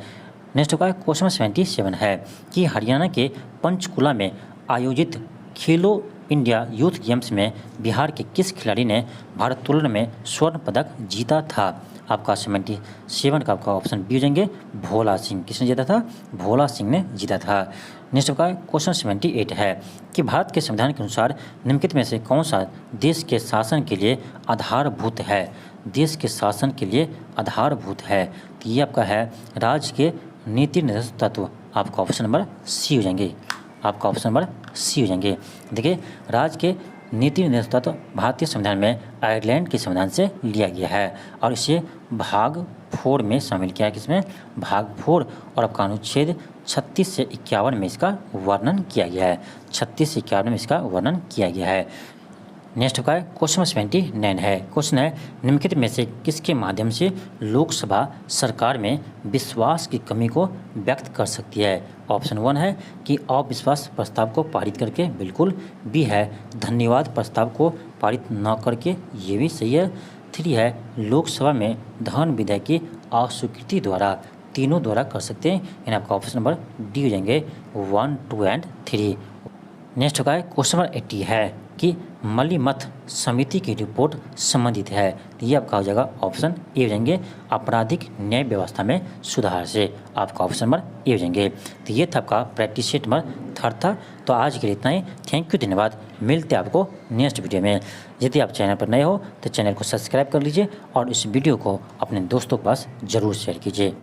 नेक्स्ट होगा क्वेश्चन 77 है कि हरियाणा के पंचकुला में आयोजित खेलो इंडिया यूथ गेम्स में बिहार के किस खिलाड़ी ने भारोत्तोलन में स्वर्ण पदक जीता था? आपका 77 का आपका ऑप्शन बी हो जाएंगे, भोला सिंह। किसने जीता था? भोला सिंह ने जीता था। नेक्स्ट का क्वेश्चन 78 है कि भारत के संविधान के अनुसार निम्नलिखित में से कौन सा देश के शासन के लिए आधारभूत है? देश के शासन के लिए आधारभूत है, तो ये आपका है राज्य के नीति निर्देशक तत्व। आपका ऑप्शन नंबर सी हो जाएंगे। आपका ऑप्शन नंबर सी हो जाएंगे। देखिए, राज्य के नीति निर्देशक तत्व भारतीय संविधान में आयरलैंड के संविधान से लिया गया है और इसे भाग 4 में शामिल किया है। किसमें? भाग 4, और आपका अनुच्छेद 36 से 51 में इसका वर्णन किया गया है। 36 से 51 में इसका वर्णन किया गया है। नेक्स्ट का क्वेश्चन 79 है। क्वेश्चन है निम्नलिखित में से किसके माध्यम से लोकसभा सरकार में विश्वास की कमी को व्यक्त कर सकती है? ऑप्शन 1 है कि अविश्वास प्रस्ताव को पारित करके, बिल्कुल। बी है धन्यवाद प्रस्ताव को पारित न करके, ये भी सही है। 3 है लोकसभा में धन विधेयक की अस्वीकृति द्वारा। तीनों द्वारा कर सकते हैं, यानी आपका ऑप्शन नंबर डी हो जाएंगे 1, 2 एंड 3। नेक्स्ट होगा क्वेश्चन नंबर 80 है कि मलिमथ समिति की रिपोर्ट संबंधित है, तो ये आपका हो जाएगा ऑप्शन ए हो जाएंगे, आपराधिक न्याय व्यवस्था में सुधार से। आपका ऑप्शन नंबर ए हो जाएंगे। तो ये था आपका प्रैक्टिस सेट नंबर 3 था। तो आज के लिए इतना ही। थैंक यू, धन्यवाद। मिलते हैं आपको नेक्स्ट वीडियो में। यदि आप चैनल पर नए हो तो चैनल को सब्सक्राइब कर लीजिए और इस वीडियो को अपने दोस्तों के पास ज़रूर शेयर कीजिए।